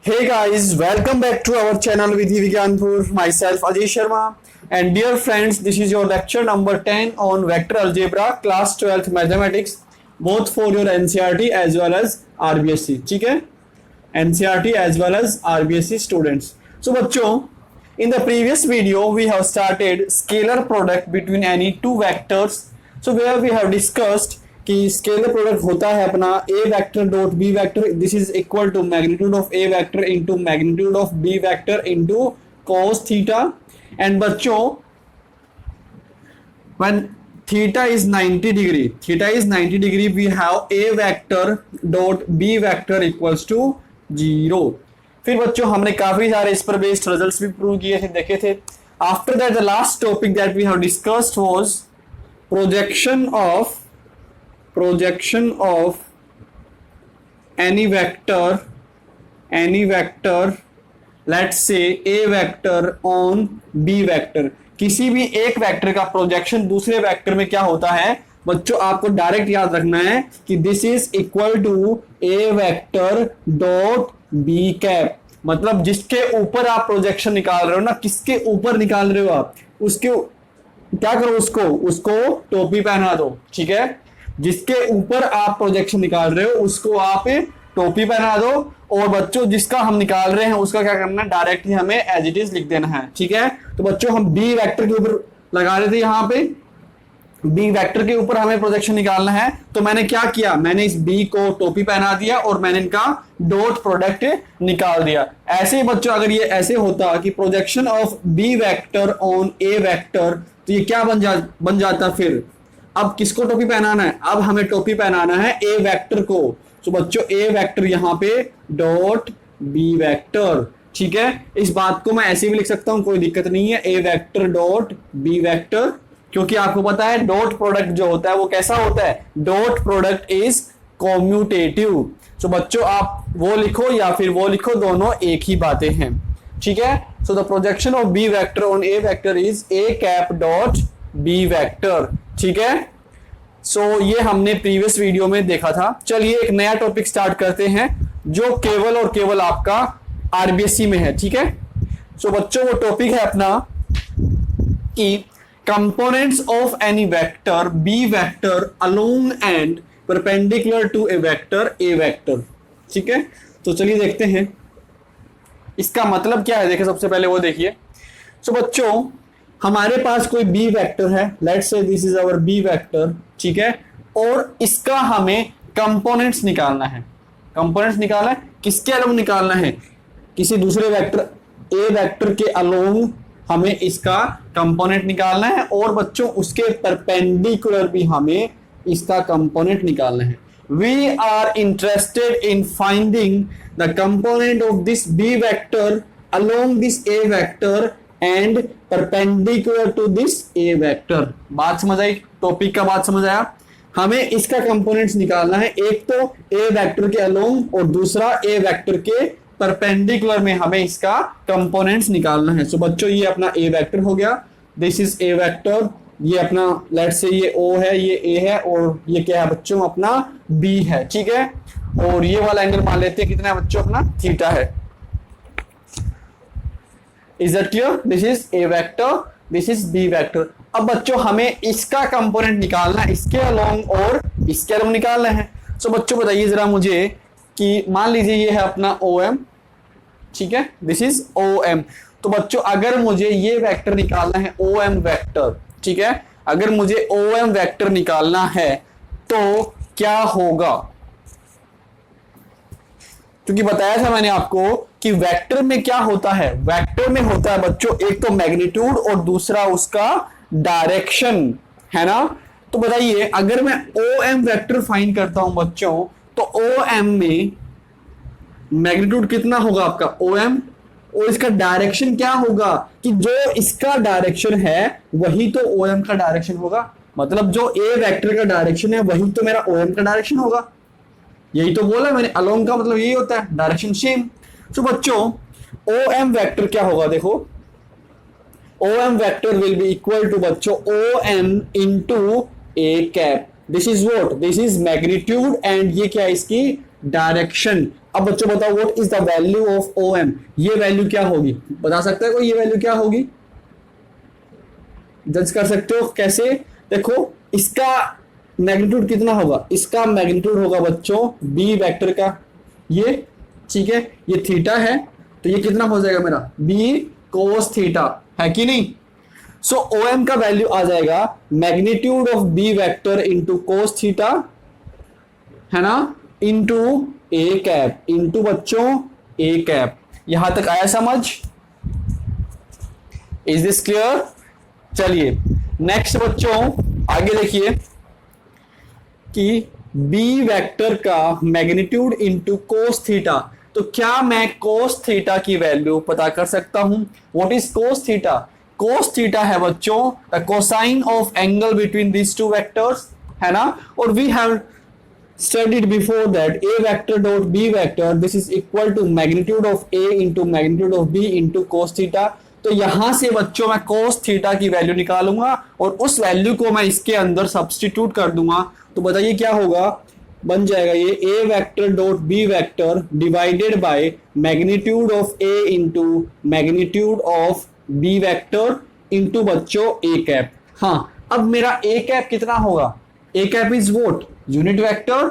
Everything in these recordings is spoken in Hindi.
Hey guys, welcome back to our channel Vidhi Vigyanpur. Myself Ajay Sharma, and dear friends, this is your lecture number 10 on vector algebra, class 12th mathematics, both for your NCERT as well as RBSC. ठीक है, NCERT as well as RBSC students. So बच्चों, in the previous video we have started scalar product between any two vectors. So where we have discussed कि स्केलर प्रोडक्ट होता है अपना a vector dot B vector, this is equal to magnitude of A vector into magnitude of B vector into cos theta. And बच्चों when theta is 90 degree we have a vector dot b vector equals to 0. फिर बच्चों हमने काफी सारे इस पर बेस्ड रिजल्ट्स भी प्रूव किए थे, देखे थे. After that the last topic that we have discussed was projection of any vector, let's say a vector on b vector. किसी भी एक वेक्टर का प्रोजेक्शन दूसरे वेक्टर में क्या होता है बच्चों, आपको डायरेक्ट याद रखना है कि this is equal to A vector dot B cap. मतलब जिसके ऊपर आप प्रोजेक्शन निकाल रहे हो ना, किसके ऊपर निकाल रहे हो आप, उसके क्या करो, उसको टोपी पहना दो. ठीक है, जिसके ऊपर आप प्रोजेक्शन निकाल रहे हो उसको आप टोपी पहना दो. और बच्चों जिसका हम निकाल रहे हैं उसका क्या करना है, डायरेक्टली हमें एज इट इज लिख देना है. ठीक है, तो बच्चों हम बी वेक्टर के ऊपर लगा रहे थे, यहाँ पे बी वेक्टर के ऊपर हमें प्रोजेक्शन निकालना है. तो मैंने क्या किया, मैंने इस बी को टोपी पहना दिया और मैंने इनका डॉट प्रोडक्ट निकाल दिया. ऐसे ही बच्चों अगर ये ऐसे होता कि projection of B vector on A vector, तो ये क्या बन जाता फिर. अब किसको टोपी पहनाना है, अब हमें टोपी पहनाना है ए वेक्टर को. तो बच्चों ए वेक्टर यहाँ पे डॉट बी वेक्टर. ठीक है, इस बात को मैं ऐसे भी लिख सकता हूं, कोई दिक्कत नहीं है, ए वेक्टर डॉट बी वेक्टर. क्योंकि आपको पता है डॉट प्रोडक्ट जो होता है वो कैसा होता है, डॉट प्रोडक्ट इज कॉम्यूटेटिव. तो बच्चों आप वो लिखो या फिर वो लिखो, दोनों एक ही बातें हैं. ठीक है, so the projection of B vector on A vector is A cap dot B vector. ठीक है, सो ये हमने प्रीवियस वीडियो में देखा था. चलिए एक नया टॉपिक स्टार्ट करते हैं जो केवल और केवल आपका आरबीएससी में है. ठीक है, सो बच्चों वो टॉपिक है अपना कि components of any vector B vector along and perpendicular to A vector A vector. ठीक है, तो चलिए देखते हैं इसका मतलब क्या है. देखिए सबसे पहले वो देखिए. सो बच्चों हमारे पास कोई बी वेक्टर है, let's say this is our B vector. ठीक है, और इसका हमें कंपोनेंट्स निकालना है. कंपोनेंट्स निकालना है, किसके अलोंग निकालना है, किसी दूसरे वेक्टर ए वेक्टर के अलोंग हमें इसका कंपोनेंट निकालना है. और बच्चों उसके परपेंडिकुलर भी हमें इसका कंपोनेंट निकालना है. We are interested in finding the component of this B vector along this A vector and perpendicular to this A vector. बात समझ आई, टॉपिक का बात समझ आया. हमें इसका कंपोनेंट्स निकालना है, एक तो ए वेक्टर के अलोंग और दूसरा ए वेक्टर के परपेंडिकुलर में हमें इसका कंपोनेंट्स निकालना है. सो बच्चों ये अपना ए वेक्टर हो गया, दिस इज ए वेक्टर. ये अपना लेट्स से ये ओ है, ये ए है, और ये क्या है बच्चों अपना बी है. ठीक है, और ये वाला एंगल मान लेते हैं कितना है बच्चों, अपना थीटा है. Is that clear? This is A vector, this is B vector. अब बच्चों हमें इसका कंपोनेंट निकालना है, इसके अलोंग और इसके अलोंग निकालना है. सो बच्चों बताइए जरा मुझे कि मान लीजिए ये है अपना OM. ठीक है, दिस इज OM. तो बच्चों अगर मुझे ये वेक्टर निकालना है OM वेक्टर, ठीक है, अगर मुझे OM वेक्टर निकालना है तो क्या होगा, क्योंकि बताया था मैंने आपको कि वेक्टर में क्या होता है, वेक्टर में होता है बच्चों एक तो मैग्नीट्यूड और दूसरा उसका डायरेक्शन, है ना. तो बताइए अगर मैं OM वेक्टर फाइंड करता हूं बच्चों, तो OM में मैग्नीट्यूड कितना होगा आपका OM, और इसका डायरेक्शन क्या होगा, कि जो इसका डायरेक्शन है वही तो OM का डायरेक्शन होगा. मतलब जो A वेक्टर का डायरेक्शन है वही तो मेरा OM का डायरेक्शन होगा. यही तो बोला मैंने, अलोंग का मतलब यही होता है, डायरेक्शन सेम. तो बच्चों OM वेक्टर क्या होगा, देखो OM vector will be equal to बच्चों OM into A cap. This is what, this is magnitude and ये क्या है इसकी डायरेक्शन। अब बच्चों बताओ what is the value of O M, ये वैल्यू क्या होगी, बता सकता है कोई ये वैल्यू क्या होगी, जज कर सकते हो कैसे? देखो इसका मैग्नीट्यूड कितना होगा, इसका मैग्नीट्यूड होगा बच्चों बी वेक्टर का, ये ठीक है, ये थीटा है तो ये कितना हो जाएगा मेरा बी कोस थीटा, है कि नहीं? सो ओ एम का वैल्यू आ जाएगा magnitude of B vector into cos theta, है ना, इंटू ए कैप, इंटू बच्चों ए कैप। यहां तक आया समझ? Is this clear? चलिए नेक्स्ट बच्चों आगे देखिए कि बी वेक्टर का मैग्नीट्यूड इंटू कोस थीटा, तो क्या मैं कोस थीटा की वैल्यू पता कर सकता हूं? What is cos theta? Cos theta है बच्चों the cosine of angle between these two vectors, है ना, और we have studied before that a vector dot b vector this is equal to magnitude of a into magnitude of b into cos theta। तो यहां से बच्चों मैं cos थीटा की वैल्यू निकालूंगा और उस वैल्यू को मैं इसके अंदर सब्स्टिट्यूट कर दूंगा, तो बताइए क्या होगा, बन जाएगा ये a vector dot b vector divided by magnitude of a into magnitude of b vector into बच्चों a कैप। हाँ अब मेरा a कैप कितना होगा, a cap is what unit vector,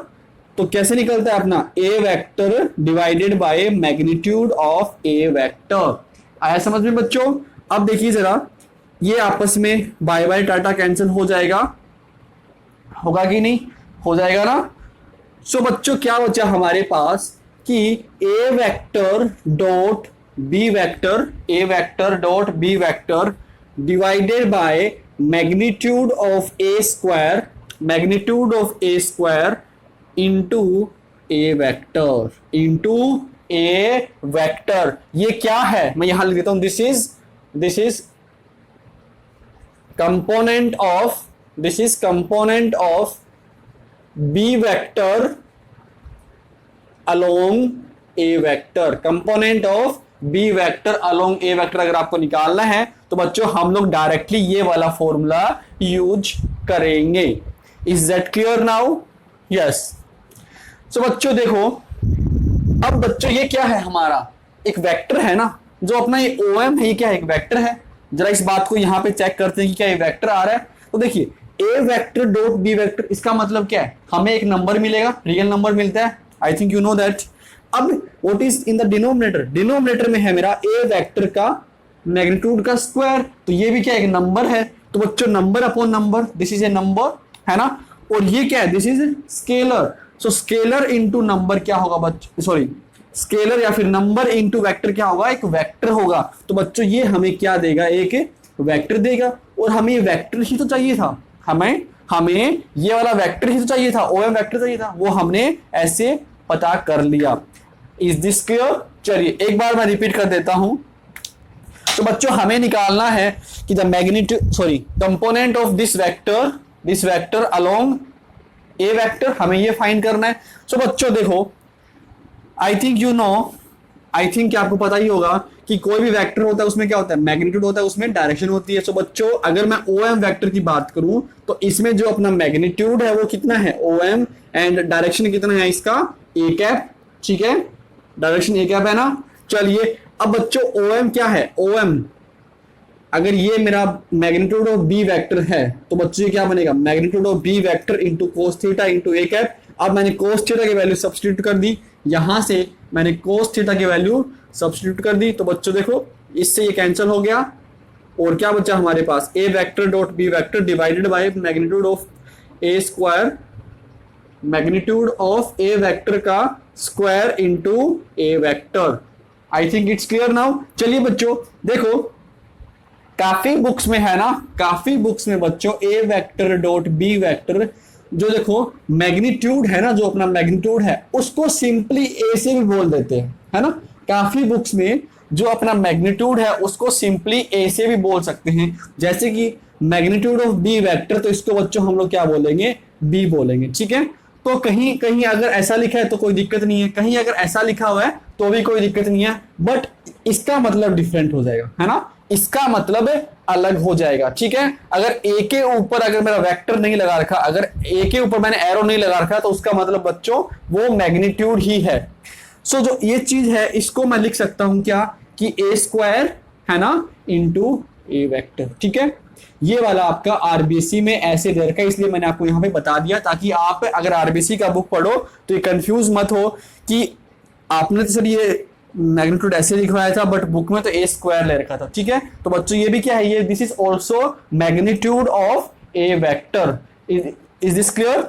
तो कैसे निकलता है अपना a vector divided by magnitude of a vector. आया समझ में बच्चों? अब देखिए जरा ये आपस में बाय बाय टाटा कैंसिल हो जाएगा, होगा कि नहीं, हो जाएगा ना। सो बच्चों क्या बचा हमारे पास कि a vector dot b vector, a vector dot b vector divided by magnitude of a square, magnitude of A square into A vector, into A vector. ये क्या है मैं यहां लिख देता हूं, this is component of, this is component of B vector along A vector, component of B vector along A vector. अगर आपको निकालना है तो बच्चों हम लोग डायरेक्टली ये वाला फॉर्मूला यूज करेंगे। Is that clear now? Yes. So बच्चों देखो अब बच्चों ये क्या है हमारा एक वेक्टर है ना, जो अपना ये ओ एम है, ये क्या है एक वेक्टर है। जरा इस बात को यहां पे चेक करते हैं कि क्या ये वेक्टर आ रहा है। तो देखिए ए वेक्टर डॉट बी वेक्टर, इसका मतलब क्या है, हमें एक नंबर मिलेगा, रियल नंबर मिलता है, I think you know that. अब what is in the denominator, denominator में है मेरा ए वेक्टर का मैग्नीट्यूड का स्क्वायर, तो ये भी क्या एक नंबर है, तो बच्चों number upon number, this is a number, है ना, और ये क्या है, this is scalar. So scalar into number क्या होगा बच्चों, सॉरी स्केलर या फिर नंबर इंटू वेक्टर क्या होगा, एक वेक्टर होगा। तो बच्चों ये हमें क्या देगा, एक वेक्टर देगा, और हमें वेक्टर ही तो चाहिए था, हमें ये वाला वेक्टर ही तो चाहिए था, ओ एम वेक्टर चाहिए था, वो हमने ऐसे पता कर लिया। Is this clear? चलिए एक बार मैं रिपीट कर देता हूं। तो बच्चों हमें निकालना है कि the magnitude, sorry component of this vector along A vector, हमें ये फाइंड करना है। सो बच्चों देखो आई think you no, I think आपको पता ही होगा कि कोई भी वेक्टर होता है उसमें क्या होता है, मैग्नीट्यूड होता है, उसमें डायरेक्शन होती है। सो बच्चों अगर मैं ओ एम वेक्टर की बात करूं तो इसमें जो अपना मैग्नीट्यूड है वो कितना है ओ एम, एंड डायरेक्शन कितना है इसका ए कैप, ठीक है, डायरेक्शन ए कैप है ना। चलिए अब बच्चों ओ एम क्या है, ओ एम अगर ये मेरा मैग्नीट्यूड ऑफ बी वेक्टर है तो बच्चों ये क्या बनेगा, magnitude of B vector into cos theta into A cap. अब मैंने कोस थीटा की वैल्यू सब्स्टिट्यूट कर दी, यहां से मैंने कोस थीटा की वैल्यू सब्स्टिट्यूट कर दी, तो बच्चों देखो इससे ये कैंसिल हो गया, और क्या बचा हमारे पास a vector dot B vector divided by magnitude of A square, magnitude of A vector का square into A vector. I think it's clear now. चलिए बच्चों देखो काफी बुक्स में है ना, काफी बुक्स में बच्चों A vector dot B vector जो देखो मैग्नीट्यूड है ना, जो अपना मैग्नीट्यूड है उसको सिंपली ए से भी बोल देते हैं, है ना। काफी बुक्स में जो अपना मैग्नीट्यूड है उसको सिंपली ए से भी बोल सकते हैं, जैसे कि मैग्नीट्यूड ऑफ बी वेक्टर, तो इसको बच्चों हम लोग क्या बोलेंगे, बी बोलेंगे, ठीक है। तो कहीं कहीं अगर ऐसा लिखा है तो कोई दिक्कत नहीं है, कहीं अगर ऐसा लिखा हुआ है तो भी कोई दिक्कत नहीं है, बट इसका मतलब डिफरेंट हो जाएगा, है ना, इसका मतलब अलग हो जाएगा। ठीक है, अगर ए के ऊपर अगर मेरा वेक्टर नहीं लगा रखा, अगर ए के ऊपर मैंने एरो नहीं लगा रखा, तो उसका मतलब बच्चों वो मैग्नीट्यूड ही है। सो जो ये चीज है इसको मैं लिख सकता हूं क्या कि ए स्क्वायर है ना इंटू ए वेक्टर। ठीक है, ये वाला आपका आरबीसी में ऐसे दे रखा है, इसलिए मैंने आपको यहां पे बता दिया ताकि आप अगर आरबीसी का बुक पढ़ो तो ये कंफ्यूज मत हो कि आपने तो सर ये मैग्नीट्यूड ऐसे लिखवाया था बट बुक में तो ए स्क्वायर ले रखा था। ठीक है, तो बच्चों ये भी क्या है, ये this is also magnitude of A vector. Is this clear?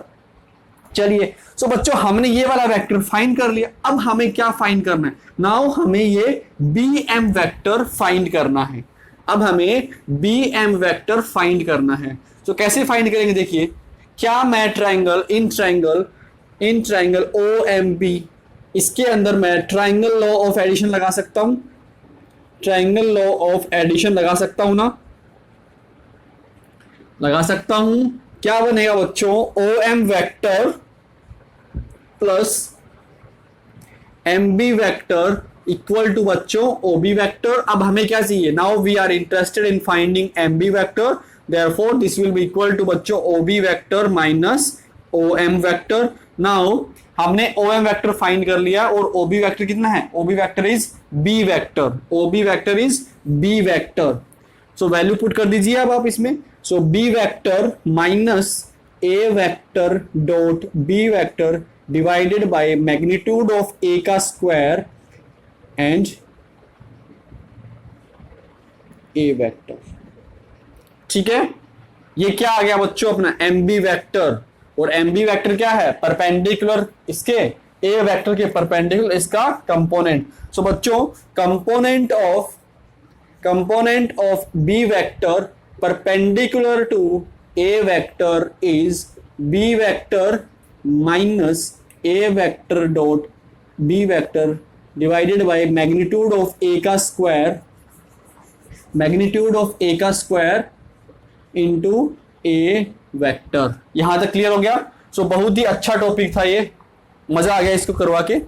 चलिए, सो बच्चों हमने ये वाला वेक्टर फाइंड कर लिया। अब हमें क्या फाइंड करना है? नाउ हमें ये बी एम वेक्टर फाइंड करना है। अब हमें बी एम वेक्टर फाइंड करना है। तो कैसे फाइंड करेंगे? देखिए, क्या मैं in triangle O M B, इसके अंदर मैं ट्राइंगल लॉ ऑफ एडिशन लगा सकता हूं, ट्राइंगल लॉ ऑफ एडिशन लगा सकता हूं ना, लगा सकता हूं। क्या बनेगा बच्चों? O M vector plus M B vector equal to बच्चों ओ बी वेक्टर। अब हमें क्या चाहिए? Now we are interested in finding M B vector, therefore this will be equal to बच्चों O B vector minus O M vector. Now हमने ओ एम वेक्टर फाइंड कर लिया और ओ बी वेक्टर कितना है? O B vector is b vector, O B vector is b vector. So value put कर दीजिए अब आप इसमें। So b vector minus a vector dot B vector divided by magnitude of a का स्क्वायर एंड ए वेक्टर। ठीक है, ये क्या आ गया बच्चों? अपना एम बी वेक्टर। और एम बी वेक्टर क्या है? परपेंडिकुलर इसके ए वेक्टर के परपेंडिकुलर इसका कंपोनेंट। सो बच्चों component of B vector perpendicular to A vector is b vector minus a vector dot B vector divided by magnitude of a का स्क्वायर, मैग्नीट्यूड ऑफ ए का स्क्वायर इंटू ए वेक्टर। यहां तक क्लियर हो गया? सो बहुत ही अच्छा टॉपिक था ये, मजा आ गया इसको करवा के।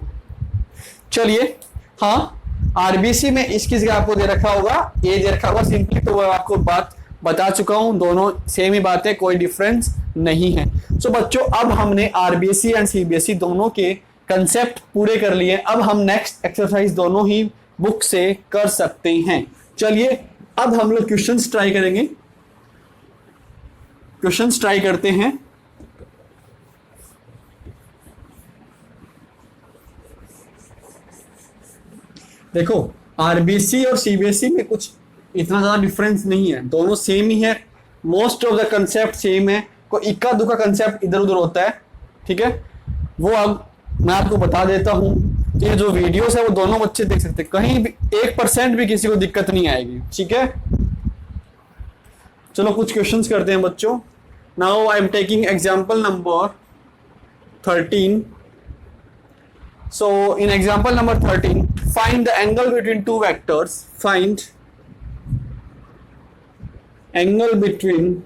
चलिए, हाँ, आरबीसी में इसकी जगह आपको दे रखा होगा, ए दे रखा होगा सिंपली, तो मैं आपको बात बता चुका हूं, दोनों सेम ही बात है, कोई डिफरेंस नहीं है। सो बच्चों अब हमने आरबीसी एंड सीबीएसई दोनों के कंसेप्ट पूरे कर लिए। अब हम नेक्स्ट एक्सरसाइज दोनों ही बुक से कर सकते हैं। चलिए अब हम लोग क्वेश्चंस ट्राई करेंगे, क्वेश्चंस ट्राई करते हैं। देखो, आरबीसी और सीबीएसई में कुछ इतना ज्यादा डिफरेंस नहीं है, दोनों सेम ही है, most of the concept same है, कोई इक्का दुक्का कंसेप्ट इधर उधर होता है। ठीक है, वो अब मैं आपको बता देता हूं कि जो वीडियोस है वो दोनों बच्चे देख सकते हैं, कहीं भी 1% भी किसी को दिक्कत नहीं आएगी। ठीक है, चलो कुछ क्वेश्चंस करते हैं बच्चों। Now I am taking example number 13। So in example number 13, find the angle between two vectors, find angle between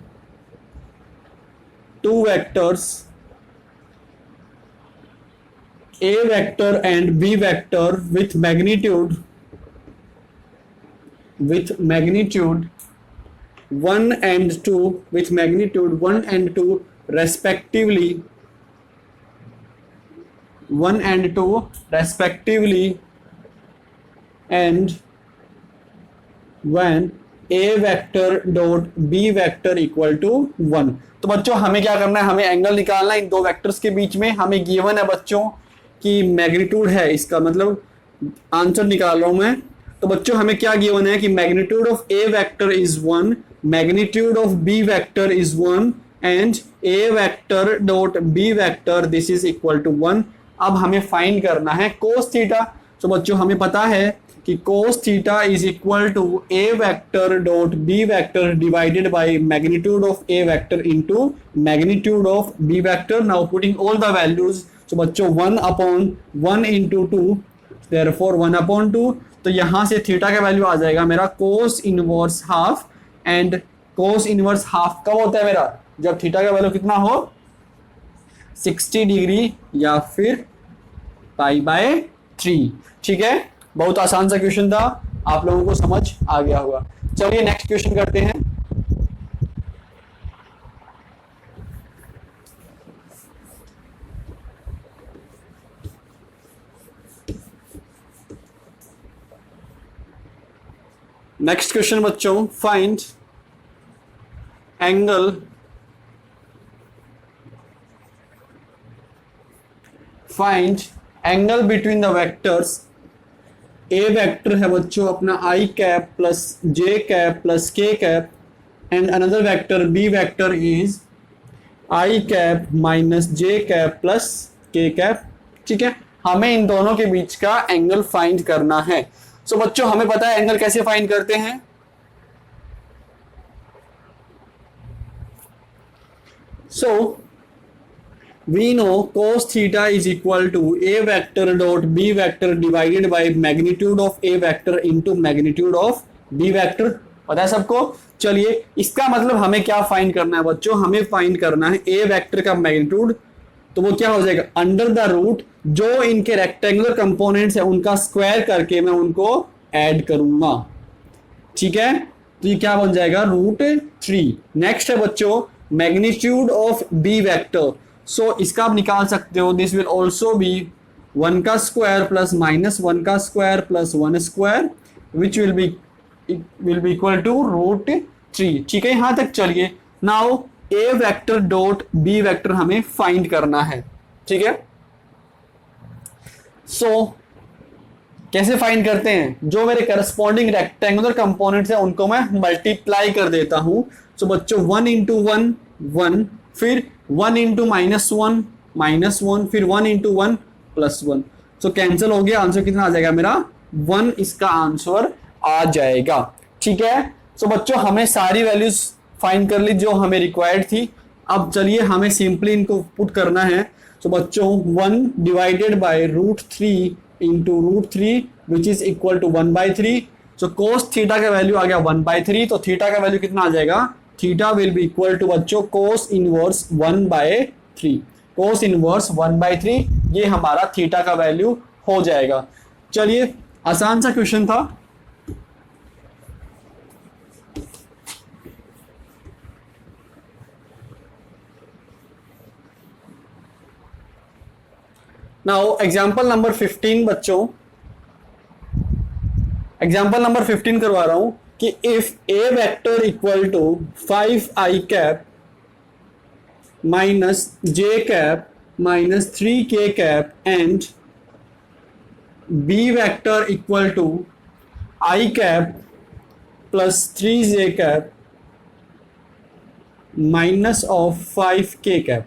two vectors A vector and B vector with magnitude 1 and 2 with magnitude 1 and 2 respectively, 1 and 2 respectively, and when A vector dot B vector equal to 1। तो बच्चों हमें क्या करना है? हमें एंगल निकालना है इन दो वेक्टर्स के बीच में। हमें गिवन है बच्चों कि मैग्नीट्यूड है, इसका मतलब आंसर निकाल रहा हूं मैं। तो बच्चों हमें क्या गिवन है कि magnitude of A vector is 1, magnitude of B vector is 1 and A vector dot B vector this is equal to 1। अब हमें फाइंड करना है कोस थीटा। तो बच्चों हमें पता है कि cos theta is equal to A vector dot B vector divided by magnitude of A vector into magnitude of B vector. Now putting all the values, तो बच्चों 1/1 इंटू 2, देयरफॉर 1/2। तो यहां से थीटा का वैल्यू आ जाएगा मेरा cos inverse half, and cos inverse half कब होता है मेरा? जब थीटा का वैल्यू कितना हो? 60 डिग्री या फिर π/3। ठीक है, बहुत आसान सा क्वेश्चन था, आप लोगों को समझ आ गया होगा। चलिए नेक्स्ट क्वेश्चन करते हैं। नेक्स्ट क्वेश्चन बच्चों, find angle between the vectors. A vector है बच्चों अपना I cap plus J cap plus के cap, and another vector B vector is I cap minus J cap plus के कैप। ठीक है, हमें इन दोनों के बीच का एंगल फाइंड करना है। सो बच्चों हमें पता है एंगल कैसे फाइंड करते हैं। So we know cos theta is equal to a vector dot b vector divided by magnitude of a vector into magnitude of b vector। पता है सबको। चलिए इसका मतलब हमें क्या फाइंड करना है बच्चों, हमें फाइंड करना है a वेक्टर का मैग्नीट्यूड। तो वो क्या हो जाएगा, अंडर द रूट जो इनके रेक्टेंगुलर कंपोनेंट्स है उनका स्क्वायर करके मैं उनको ऐड करूंगा। ठीक है, तो ये क्या बन जाएगा, √3। नेक्स्ट है बच्चों मैग्नीट्यूड ऑफ बी वेक्टर। सो इसका आप निकाल सकते हो, दिस विल ऑल्सो बी 1 का स्क्वायर प्लस -1 का square plus 1 square which will be equal to √3। ठीक है, यहां तक चलिए। Now A vector dot B vector हमें फाइंड करना है। ठीक है, सो कैसे फाइंड करते हैं, जो मेरे करस्पॉन्डिंग रेक्टेंगुलर कंपोनेंट्स हैं उनको मैं मल्टीप्लाई कर देता हूं। सो बच्चों 1 × 1 1, फिर 1 × -1 फिर 1 × 1 +1। सो कैंसिल हो गया, आंसर कितना आ जाएगा मेरा 1, इसका आंसर आ जाएगा। ठीक है, सो बच्चों हमें सारी वैल्यूज फाइंड कर ली जो हमें रिक्वायर्ड थी। अब चलिए हमें सिंपली इनको पुट करना है। सो बच्चों 1 divided by √3 into √3 which is equal to 1/3। So cos theta का वैल्यू आ गया 1/3, तो थीटा का वैल्यू कितना आ जाएगा, theta will be equal to बच्चों cos इनवर्स 1/3। cos इनवर्स 1/3 ये हमारा थीटा का वैल्यू हो जाएगा। चलिए आसान सा क्वेश्चन था। नाउ एग्जाम्पल नंबर 15 बच्चों, एग्जाम्पल नंबर 15 करवा रहा हूं कि if A vector equal to 5i cap minus J cap minus 3k cap and B vector equal to i cap plus 3j cap minus of 5k cap.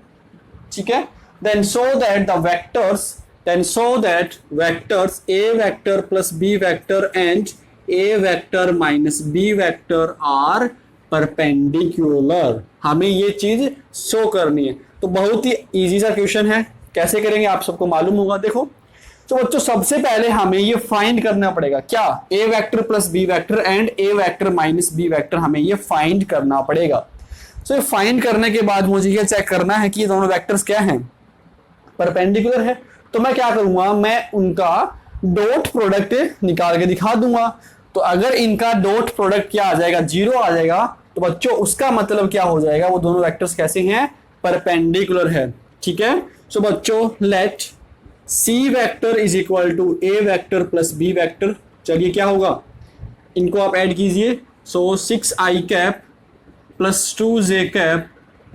ठीक है, then so that vectors a vector plus b vector and a vector minus b vector are perpendicular। हमें ये चीज शो करनी है। तो बहुत ही इजी सा क्वेश्चन है, कैसे करेंगे आप सबको मालूम होगा। देखो तो बच्चों सबसे पहले हमें ये फाइंड करना पड़ेगा, क्या, a vector plus b vector and a vector minus b vector, हमें ये फाइंड करना पड़ेगा। तो ये फाइंड करने के बाद मुझे ये चेक करना है कि ये दोनों वेक्टर्स क्या हैं, परपेंडिकुलर है। तो मैं क्या करूंगा, मैं उनका डॉट प्रोडक्ट निकाल के दिखा दूंगा। तो अगर इनका डॉट प्रोडक्ट क्या आ जाएगा, 0 आ जाएगा, तो बच्चों उसका मतलब क्या हो जाएगा, वो दोनों वेक्टर्स कैसे हैं, परपेंडिकुलर है। ठीक है, सो बच्चों let C vector is equal to A vector plus B vector. चलिए क्या होगा, इनको आप ऐड कीजिए। So 6i cap plus 2j cap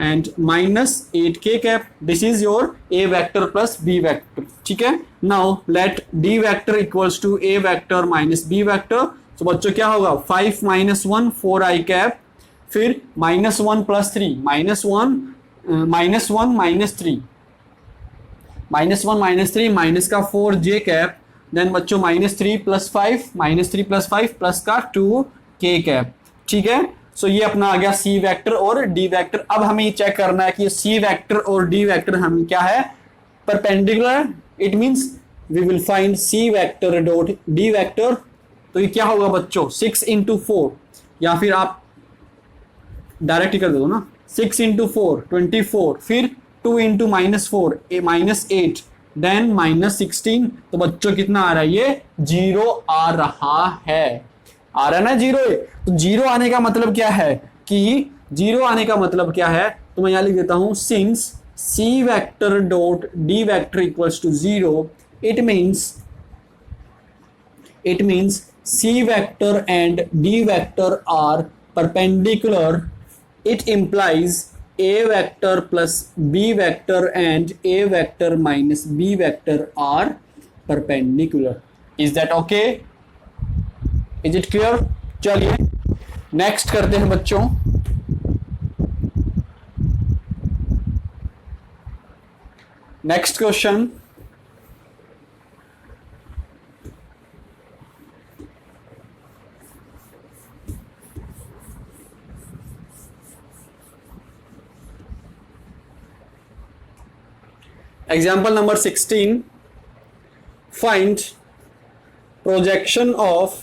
and minus 8k cap, this is your a vector plus b vector। ठीक है, now let d vector equals to a vector minus b vector। तो बच्चों क्या होगा, 5 - 1 4i cap, फिर -1 + 3 -1 -3 माइनस का 4j कैप, देन बच्चों -3 + 5 प्लस का 2k कैप। ठीक है, सो ये अपना आ गया सी वेक्टर और डी वेक्टर। अब हमें ये चेक करना है कि सी वेक्टर और डी वेक्टर हम क्या है, perpendicular. It means we will find C vector dot D vector. तो ये क्या होगा बच्चों, 6 × 4, या फिर आप डायरेक्ट ही कर दो ना, 6 × 4 24, फिर 2 × -4 -8, देन -16। तो बच्चों कितना आ रहा है, ये 0 आ रहा है। आ रहा है ना जीरो। तो जीरो आने का मतलब क्या है कि जीरो आने का मतलब क्या है, तो मैं यहां लिख देता हूं since C vector dot D vector equals to zero, it means C vector and D vector are perpendicular. It implies A vector plus B vector and A vector minus B vector are perpendicular. Is that okay? Is it clear? चलिए नेक्स्ट करते हैं बच्चों। Next question, example number 16, find projection of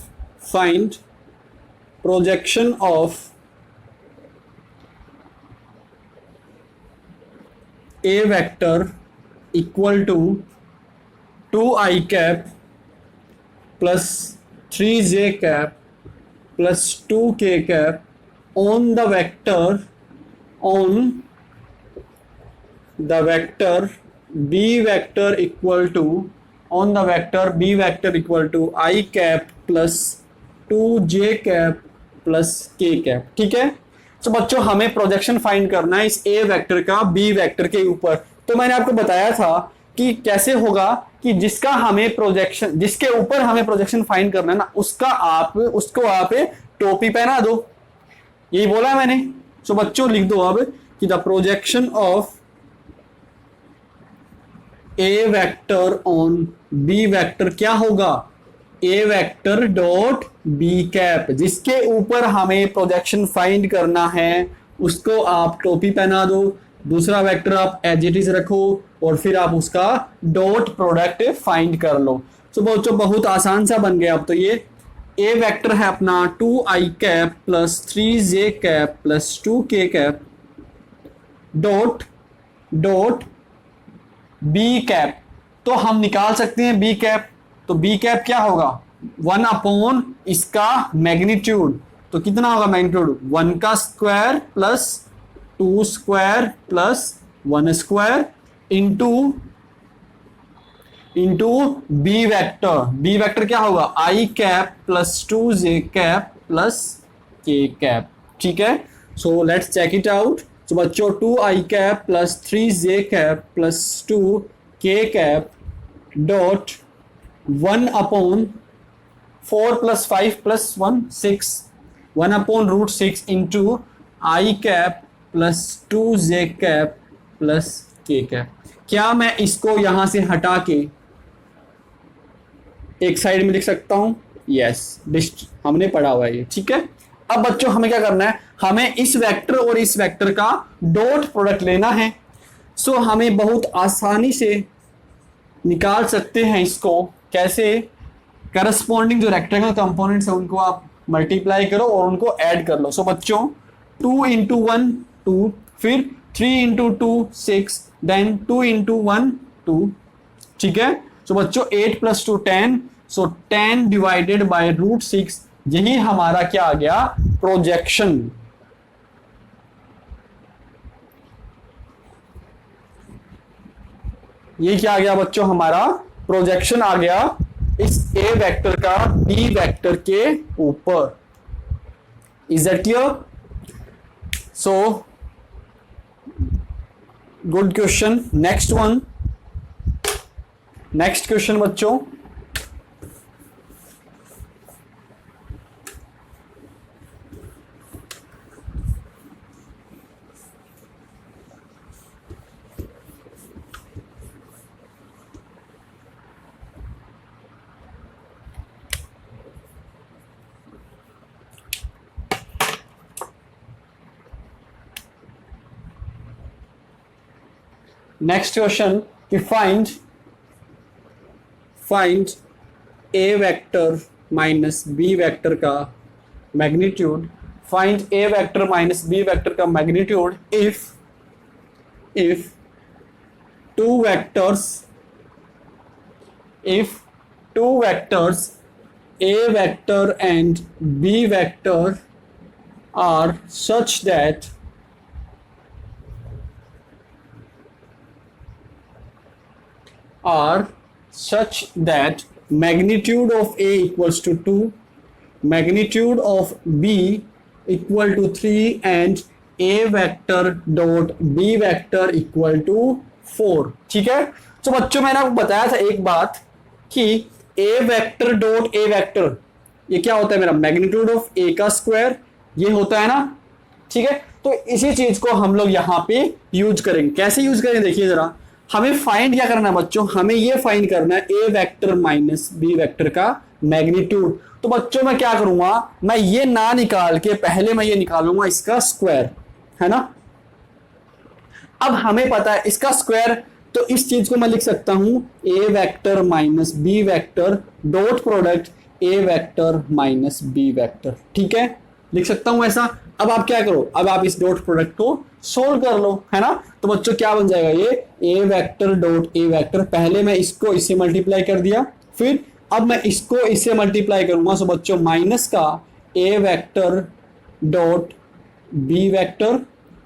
a vector equal to 2i cap plus 3j cap plus 2k cap on the vector b vector equal to I cap plus 2j cap plus k cap। ठीक है, तो बच्चों हमें प्रोजेक्शन फाइंड करना है इस ए वेक्टर का बी वेक्टर के ऊपर। तो मैंने आपको बताया था कि कैसे होगा कि जिसके ऊपर हमें प्रोजेक्शन फाइंड करना है ना, उसको आप टोपी पहना दो, यही बोला है मैंने। तो बच्चों लिख दो अब कि the projection of A vector on B vector क्या होगा, ए वेक्टर डॉट बी कैप। जिसके ऊपर हमें प्रोजेक्शन फाइंड करना है उसको आप टोपी पहना दो, दूसरा वेक्टर आप एज इट इज रखो और फिर आप उसका डॉट प्रोडक्ट फाइंड कर लो। तो बच्चों बहुत आसान सा बन गया। अब तो ये ए वेक्टर है अपना 2i cap plus 3j cap plus 2k cap dot B cap. तो हम निकाल सकते हैं बी कैप। तो बी कैप क्या होगा, 1 अपॉन इसका मैग्नीट्यूड। तो कितना होगा मैग्नीट्यूड, 1 का square plus 2 square plus 1 square into b vector. B vector क्या होगा, i cap plus 2j cap plus के कैप। ठीक है, so let's check it out. तो बच्चों 2i cap plus 3j cap plus 2k cap dot 1 upon 4 plus 5 plus 1 6, 1 upon root 6 into i cap plus 2j cap plus k cap. क्या मैं इसको यहां से हटा के एक साइड में लिख सकता हूं? यस, हमने पढ़ा हुआ है ये। ठीक है, अब बच्चों हमें क्या करना है, हमें इस वेक्टर और इस वेक्टर का डॉट प्रोडक्ट लेना है। सो हमें बहुत आसानी से निकाल सकते हैं इसको। कैसे, करस्पॉन्डिंग जो रेक्टेंगल कंपोनेंट्स है उनको आप मल्टीप्लाई करो और उनको ऐड कर लो। सो बच्चों 2 इंटू 1 2, फिर 3 इंटू 2 6, देन 2 इंटू 1 2। ठीक है, सो बच्चों 8 plus 2 10, so 10 divided by root 6, यही हमारा क्या आ गया, प्रोजेक्शन। ये क्या आ गया बच्चों, हमारा प्रोजेक्शन आ गया इस ए वेक्टर का बी वेक्टर के ऊपर। Is that clear? So good question. Next question बच्चों, कि find a vector minus B vector का magnitude. Find a vector minus B vector का magnitude if two vectors A vector and B vector are such that magnitude of A equals to 2, magnitude of B equal to 3 and A vector dot B vector equal to 4। ठीक है, तो बच्चों मैंने आपको बताया था एक बात कि A vector dot A vector ये क्या होता है, मेरा मैग्नीट्यूड ऑफ A का स्क्वायर ये होता है ना। ठीक है, तो इसी चीज को हम लोग यहाँ पे यूज करेंगे। कैसे यूज करेंगे देखिए जरा, हमें फाइंड क्या करना है बच्चों, हमें ये फाइंड करना है A vector minus B vector का मैग्नीट्यूड। तो बच्चों मैं क्या करूंगा, मैं ये ना निकाल के पहले मैं ये निकालूंगा इसका स्क्वायर, है ना। अब हमें पता है इसका स्क्वायर, तो इस चीज को मैं लिख सकता हूं A vector minus B vector dot product A vector minus B vector. ठीक है, लिख सकता हूं ऐसा। अब आप क्या करो, अब आप इस डॉट प्रोडक्ट को सोल्व कर लो, है ना। तो बच्चों क्या बन जाएगा, ये A vector dot A vector, पहले मैं इसको इससे मल्टीप्लाई कर दिया, फिर अब मैं इसको इससे मल्टीप्लाई करूंगा। सो बच्चों माइनस का A vector dot B vector,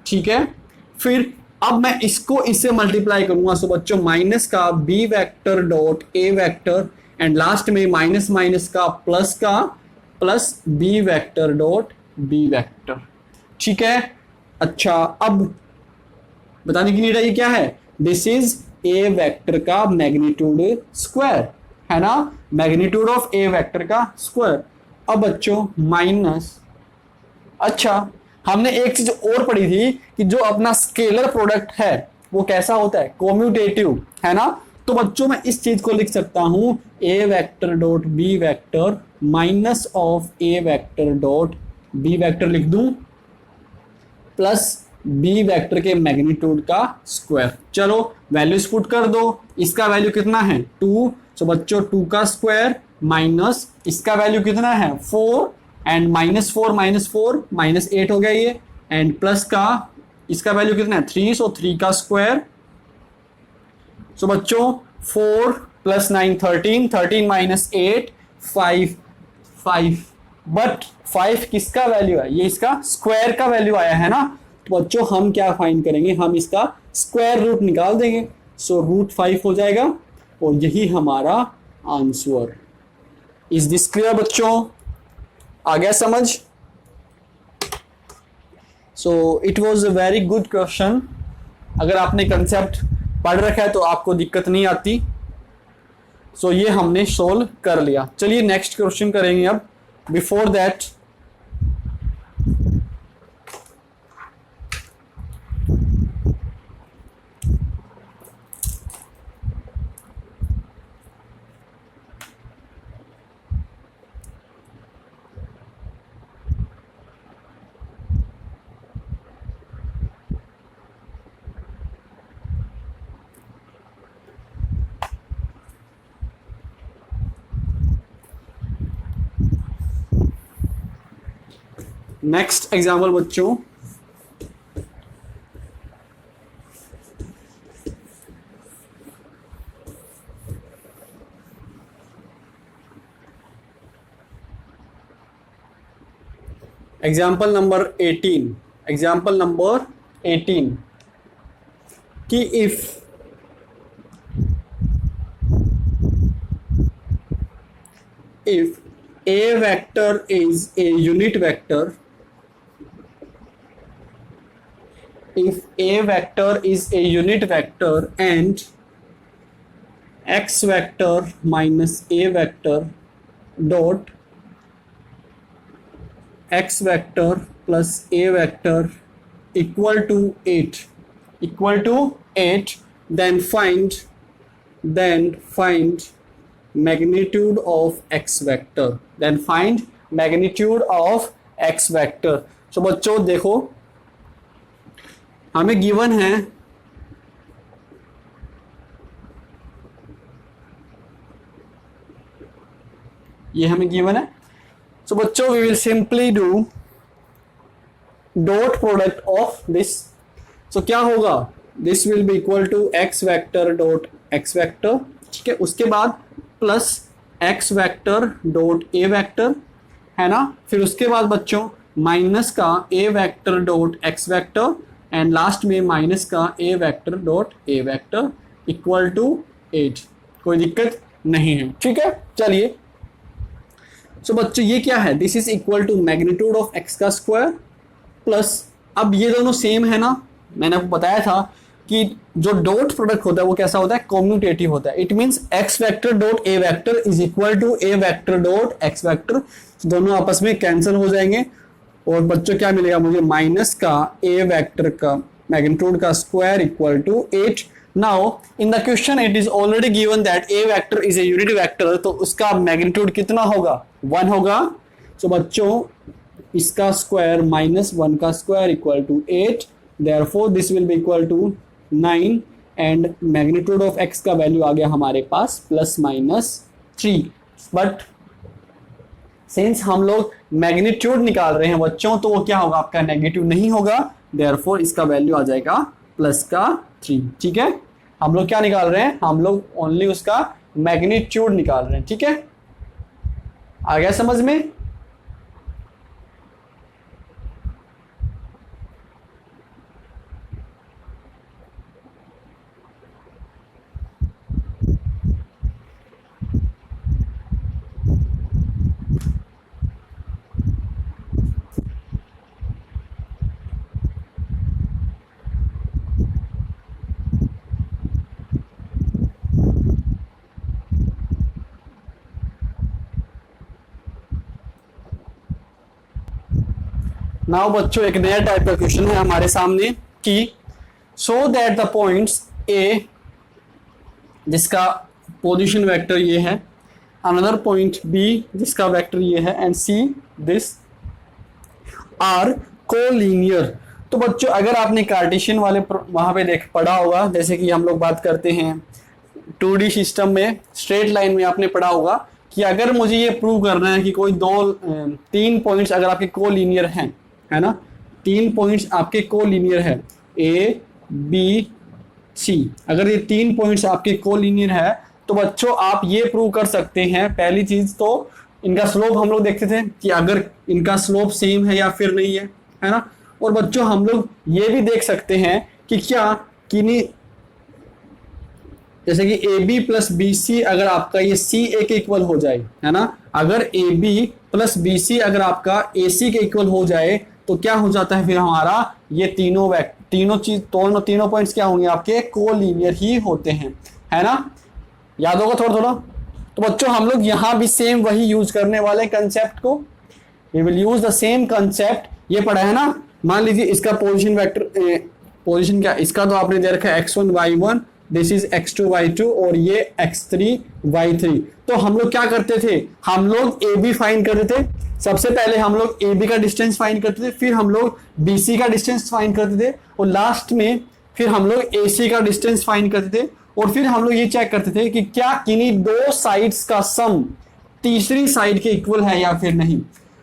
ठीक है, फिर अब मैं इसको इससे मल्टीप्लाई करूंगा। सो बच्चों माइनस का B vector dot A vector and last में माइनस माइनस का plus B vector dot B vector. ठीक है, अच्छा अब बताने की नीड है ये क्या है, दिस इज A वेक्टर का मैग्नीट्यूड स्क्वायर, है ना, मैग्नीट्यूड ऑफ A वेक्टर का स्क्वायर। अब बच्चों माइनस, अच्छा हमने एक चीज और पढ़ी थी कि जो अपना स्केलर प्रोडक्ट है वो कैसा होता है, कोम्यूटेटिव, है ना। तो बच्चों मैं इस चीज को लिख सकता हूं A vector dot B vector minus of A vector dot B vector लिख दूं प्लस B वेक्टर के मैग्नीट्यूड का स्क्वायर। चलो वैल्यूज पुट कर दो, इसका वैल्यू कितना है 2, तो बच्चों 2 का स्क्वायर माइनस इसका वैल्यू कितना है 4 एंड माइनस 4 माइनस 8 हो गया ये, एंड प्लस का इसका वैल्यू कितना है 3, सो 3 का स्क्वायर। सो बच्चों 4 प्लस 9 13 माइनस 8 5, बट 5 किसका वैल्यू है, ये इसका स्क्वायर का वैल्यू आया है ना। तो बच्चों हम क्या फाइंड करेंगे, हम इसका स्क्वायर रूट निकाल देंगे। सो रूट 5 हो जाएगा और यही हमारा आंसर। इज दिस क्लियर बच्चों, आ गया समझ। So it was a very good question. अगर आपने कंसेप्ट पढ़ रखा है तो आपको दिक्कत नहीं आती। सो ये हमने सोल्व कर लिया। चलिए नेक्स्ट क्वेश्चन करेंगे अब। बिफोर दैट नेक्स्ट एग्जाम्पल बच्चों, एग्जाम्पल नंबर 18 कि if A vector is a unit vector, if A vector is a unit vector and x vector minus A vector dot x vector plus A vector equal to 8, then find magnitude of x vector, so बच्चों देखो हमें गिवन है ये, हमें गिवन है। सो बच्चों we will simply do dot product of this. So क्या होगा, this will be equal to x vector dot x vector, ठीक है। उसके बाद प्लस एक्स वेक्टर डॉट ए वेक्टर, है ना। फिर उसके बाद बच्चों माइनस का ए vector dot x vector, and last में माइनस का ए vector dot A vector equal to 8। कोई दिक्कत नहीं है, ठीक है। चलिए, सो बच्चों ये क्या है, this is equal to magnitude of X का स्क्वायर प्लस, अब ये दोनों सेम है ना, मैंने आपको बताया था कि जो डॉट प्रोडक्ट होता है वो कैसा होता है, कॉम्यूटेटिव होता है। It means X vector dot A vector is equal to A vector dot x vector, दोनों आपस में कैंसिल हो जाएंगे और बच्चों क्या मिलेगा मुझे, माइनस का ए वेक्टर का मैग्नीट्यूड का square equal to 8। Now in the question it is already given that A vector is a unit vector, तो उसका मैग्नीट्यूड कितना होगा, 1 होगा। तो बच्चों इसका स्क्वायर माइनस 1 का square equal to 8, therefore this will be equal to 9 and magnitude of X का वैल्यू आ गया हमारे पास प्लस माइनस 3। बट सिंस हम लोग मैग्नीट्यूड निकाल रहे हैं बच्चों, तो वो क्या होगा आपका, नेगेटिव नहीं होगा, देयरफॉर इसका वैल्यू आ जाएगा प्लस का 3। ठीक है, हम लोग क्या निकाल रहे हैं, हम लोग ओनली उसका मैग्नीट्यूड निकाल रहे हैं। ठीक है, आ गया समझ में। नाउ बच्चों एक नया टाइप का क्वेश्चन है हमारे सामने कि so that the points A जिसका पोजीशन वेक्टर ये है, अनदर पॉइंट बी जिसका वेक्टर ये है, and C this are collinear. तो बच्चों अगर आपने कार्टेशियन वाले वहां पे देख पढ़ा होगा, जैसे कि हम लोग बात करते हैं 2D सिस्टम में स्ट्रेट लाइन में आपने पढ़ा होगा कि अगर मुझे ये प्रूव करना है कि कोई 3 पॉइंट्स अगर आपके कोलिनियर हैं, है ना, 3 पॉइंट्स आपके कोलिनियर है ए बी सी, अगर ये 3 पॉइंट्स आपके कोलिनियर है तो बच्चों आप ये प्रूव कर सकते हैं। पहली चीज तो इनका स्लोप हम लोग देखते थे कि अगर इनका स्लोप सेम है या फिर नहीं है ना। और बच्चों हम लोग ये भी देख सकते हैं कि क्या किन्हीं जैसे कि A B plus B C अगर आपका ये सी ए के इक्वल हो जाए, है ना, अगर A B plus B C अगर आपका ए सी के इक्वल हो जाए तो क्या हो जाता है फिर हमारा ये तीनों पॉइंट्स क्या होंगे आपके कोलिनियर ही होते हैं, है ना, याद होगा थोड़ा थोड़ा। तो बच्चों हम लोग यहाँ भी सेम वही यूज करने वाले कंसेप्ट को, we will use the same concept. ये पढ़ा है ना, मान लीजिए इसका पोजीशन वेक्टर पोजीशन क्या, इसका तो आपने दे रखा है x1 y1, this is x2 y2 और ये x3 y3। तो हम लोग क्या करते थे, हम लोग ए बी फाइंड करते थे, सबसे पहले हम लोग ए बी का डिस्टेंस फाइंड करते थे, फिर हम लोग बी सी का डिस्टेंस फाइंड करते थे और लास्ट में फिर हम लोग ए सी का डिस्टेंस फाइंड करते थे और फिर हम लोग ये चेक करते थे कि क्या किन्हीं 2 साइड्स का सम तीसरी साइड के इक्वल है या फिर नहीं।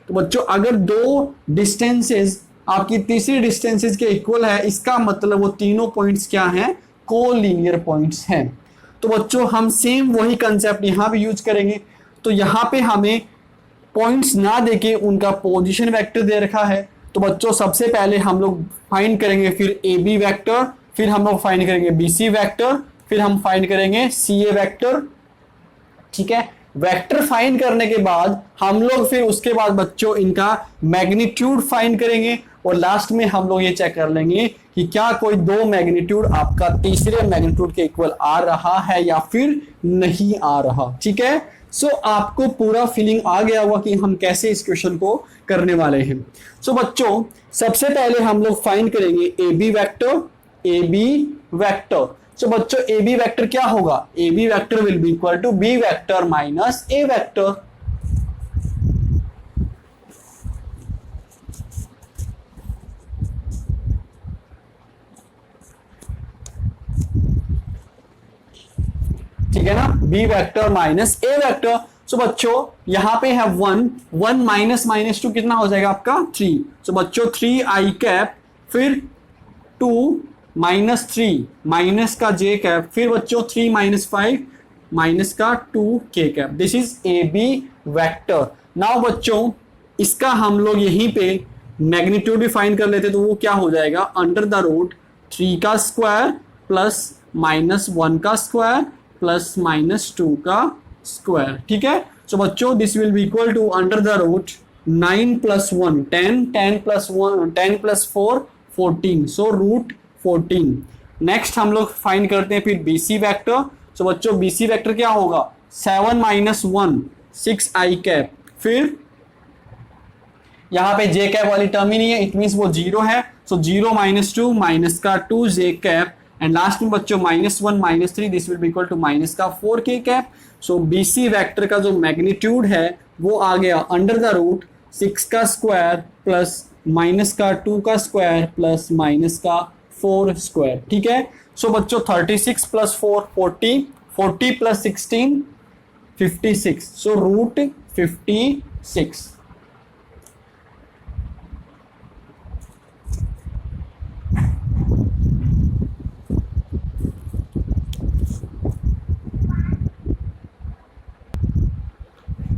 तो बच्चों अगर 2 डिस्टेंसेस आपकी तीसरी डिस्टेंसेस के इक्वल है, इसका मतलब वो तीनों पॉइंट्स क्या हैं, कोलिनियर पॉइंट्स हैं। तो बच्चों हम सेम वही कंसेप्ट यहां भी यूज करेंगे। तो यहां पे हमें पॉइंट्स ना देके उनका पोजीशन वेक्टर दे रखा है, तो बच्चों सबसे पहले हम लोग फाइंड करेंगे फिर ए बी वेक्टर, फिर हम लोग फाइंड करेंगे बी सी वेक्टर, फिर हम फाइंड करेंगे सी ए वेक्टर। ठीक है, वेक्टर फाइंड करने के बाद हम लोग फिर उसके बाद बच्चों इनका मैग्नीट्यूड फाइंड करेंगे और लास्ट में हम लोग ये चेक कर लेंगे कि क्या कोई 2 मैग्नीट्यूड आपका तीसरे मैग्नीट्यूड के इक्वल आ रहा है या फिर नहीं आ रहा। ठीक है, सो आपको पूरा फीलिंग आ गया होगा कि हम कैसे इस क्वेश्चन को करने वाले हैं। सो बच्चों सबसे पहले हम लोग फाइंड करेंगे A B vector, A B vector. So बच्चों ए बी वेक्टर क्या होगा, A B vector will be equal to b vector minus a vector. ठीक है ना, b vector minus a vector. So बच्चों यहां पे है 1 माइनस माइनस 2 कितना हो जाएगा आपका 3। सो बच्चों 3 आई कैप, फिर 2 माइनस 3 माइनस का जे कैप, फिर बच्चों 3 माइनस 5 माइनस का 2k cap, this is a B vector. Now बच्चों इसका हम लोग यहीं पे मैग्नीट्यूड भी फाइंड कर लेते तो वो क्या हो जाएगा, अंडर द रूट 3 का स्क्वायर प्लस माइनस 1 का स्क्वायर प्लस माइनस 2 का स्क्वायर। ठीक है, सो बच्चों this will be equal to under the root 9 plus 1 10, 10 plus 1 10 plus 4 14, so root 14। Next हम लोग फाइंड करते हैं फिर बीसी वेक्टर। सो बच्चों बीसी वेक्टर क्या होगा, 7 माइनस 1 6 आई कैप, फिर यहाँ पे जे कैप वाली टर्म ही नहीं है, इट मीन्स वो जीरो है, सो 0 माइनस 2 माइनस का 2 जे कैप, एंड लास्ट में बच्चों minus 1 minus 3, this will be equal to minus का 4 के कैप। सो बीसी वेक्टर का जो मैग्नीट्यूड है वो आ गया अंडर द रूट 6 का स्क्वायर प्लस माइनस का 2 का स्क्वायर प्लस माइनस का 4 स्क्वायर। ठीक है, सो बच्चों 36 plus 4 40, 40 plus 16 56, so root 56।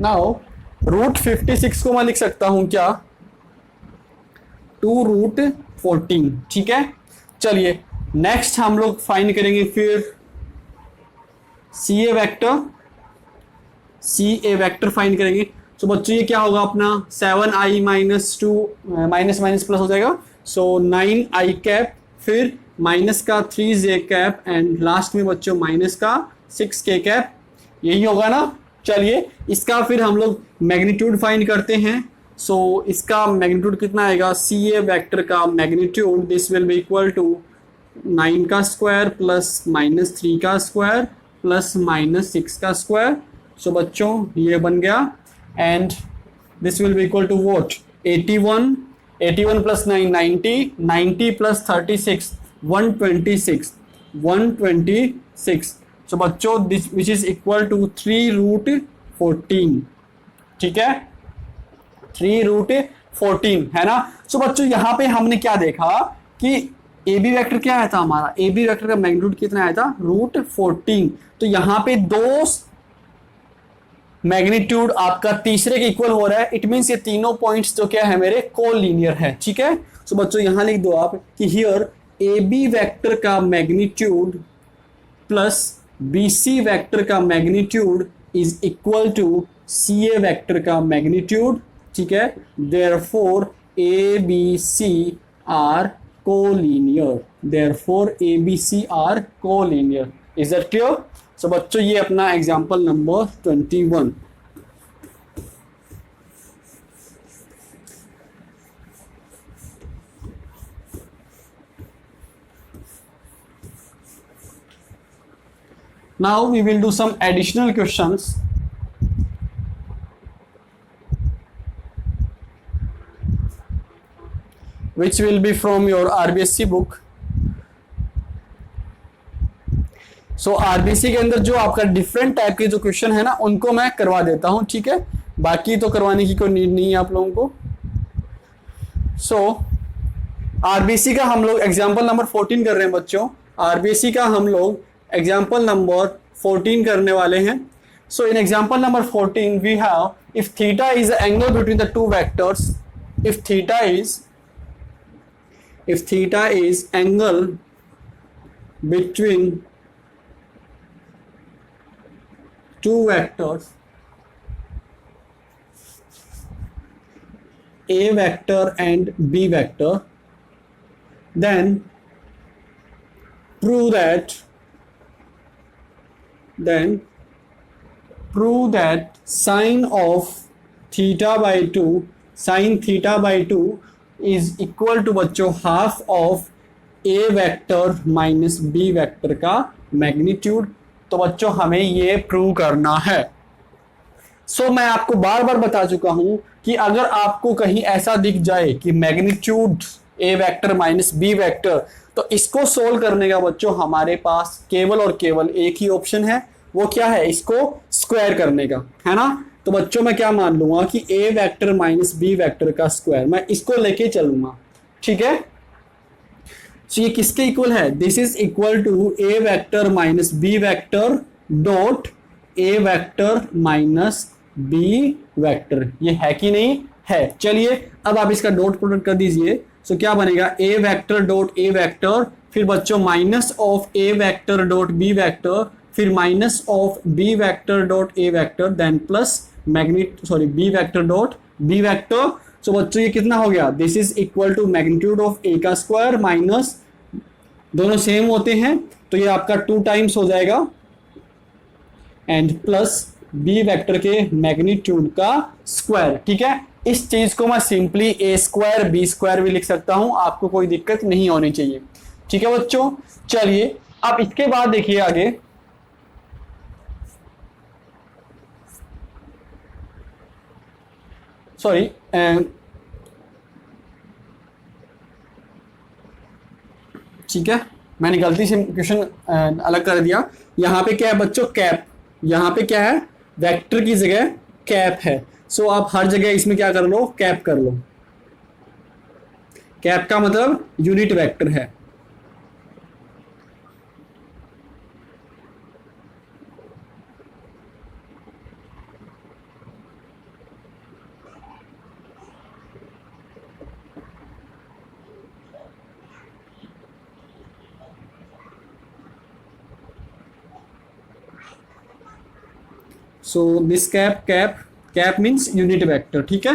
Now root 56 को मैं लिख सकता हूं क्या, 2 रूट 14। ठीक है, चलिए नेक्स्ट हम लोग फाइंड करेंगे फिर सी A vector, C A vector find करेंगे। तो बच्चों ये क्या होगा अपना 7i minus 2 minus minus plus हो जाएगा, सो 9i कैप, फिर माइनस का 3j कैप, एंड लास्ट में बच्चों माइनस का 6k कैप, यही होगा ना। चलिए इसका फिर हम लोग मैग्नीट्यूड फाइंड करते हैं। सो इसका मैग्नीट्यूड कितना आएगा, सी ए वेक्टर का magnitude this will be equal to 9 का स्क्वायर प्लस माइनस 3 का स्क्वायर प्लस माइनस 6 का स्क्वायर। सो बच्चों ये बन गया, and this will be equal to what, 81, 81 plus 9 90, 90 plus 36 126, 126। So बच्चों this which is equal to 3 root 14। ठीक है, 3 रूट 14 है ना। सो बच्चों यहाँ पे हमने क्या देखा कि ए बी वैक्टर क्या आया था हमारा, ए बी वैक्टर का मैग्नीट्यूड कितना आया था, रूट 14। तो यहाँ पे दो मैग्नीट्यूड आपका तीसरे के इक्वल हो रहा है, इट मीन्स ये तीनों पॉइंट्स जो क्या है मेरे कोलीनियर है। ठीक है, सो बच्चों यहाँ लिख दो आप कि हियर ए बी वैक्टर का magnitude plus B C vector का magnitude is equal to C A vector का मैग्नीट्यूड। ठीक है, therefore A B C are collinear, therefore A B C are collinear. Is that clear? So बच्चों ये अपना example number 21। Now we will do some additional questions. Which will be from your RBSC book. So RBSC के अंदर जो आपका डिफरेंट टाइप के जो क्वेश्चन है ना उनको मैं करवा देता हूं। ठीक है, बाकी तो करवाने की कोई नीड नहीं है आप लोगों को। सो RBSC का हम लोग एग्जाम्पल नंबर 14 कर रहे हैं बच्चों। RBSC का हम लोग एग्जाम्पल नंबर 14 करने वाले हैं। So in example number 14 we have if theta is the angle between the two vectors, if theta is angle between two vectors, A vector and B vector, then prove that sine of theta by 2, sin theta by 2 is equal to बच्चों half of A vector minus B vector का मैग्नीट्यूड। तो बच्चों हमें ये प्रूव करना है। सो मैं आपको बार बार बता चुका हूं कि अगर आपको कहीं ऐसा दिख जाए कि magnitude A vector minus B vector, तो इसको सोल्व करने का बच्चों हमारे पास केवल और केवल एक ही ऑप्शन है, वो क्या है, इसको स्क्वायर करने का, है ना। तो बच्चों मैं क्या मान लूंगा कि A vector minus B vector का स्क्वायर, मैं इसको लेके चलूंगा। ठीक है, तो ये किसके इक्वल है, this is equal to A vector minus B vector dot A vector minus B vector, ये है कि नहीं है। चलिए अब आप इसका डॉट प्रोडक्ट कर दीजिए। सो क्या बनेगा, a vector dot A vector, फिर बच्चों minus of A vector dot B vector, फिर minus of B vector dot A vector, then plus B vector dot B vector. So बच्चों ये कितना हो गया, this is equal to magnitude of a का स्क्वायर माइनस, दोनों सेम होते हैं तो ये आपका 2 टाइम्स हो जाएगा, एंड प्लस बी वेक्टर के मैग्नीट्यूड का स्क्वायर। ठीक है, इस चीज को मैं सिंपली ए स्क्वायर बी स्क्वायर भी लिख सकता हूं, आपको कोई दिक्कत नहीं होनी चाहिए। ठीक है बच्चों, चलिए अब इसके बाद देखिए आगे, सॉरी ठीक है, मैंने गलती से क्वेश्चन अलग कर दिया। यहां पे क्या है बच्चों, कैप, यहां पे क्या है, वेक्टर की जगह कैप है। सो आप हर जगह इसमें क्या कर लो, कैप कर लो। कैप का मतलब यूनिट वेक्टर है। So this cap means unit vector. ठीक है,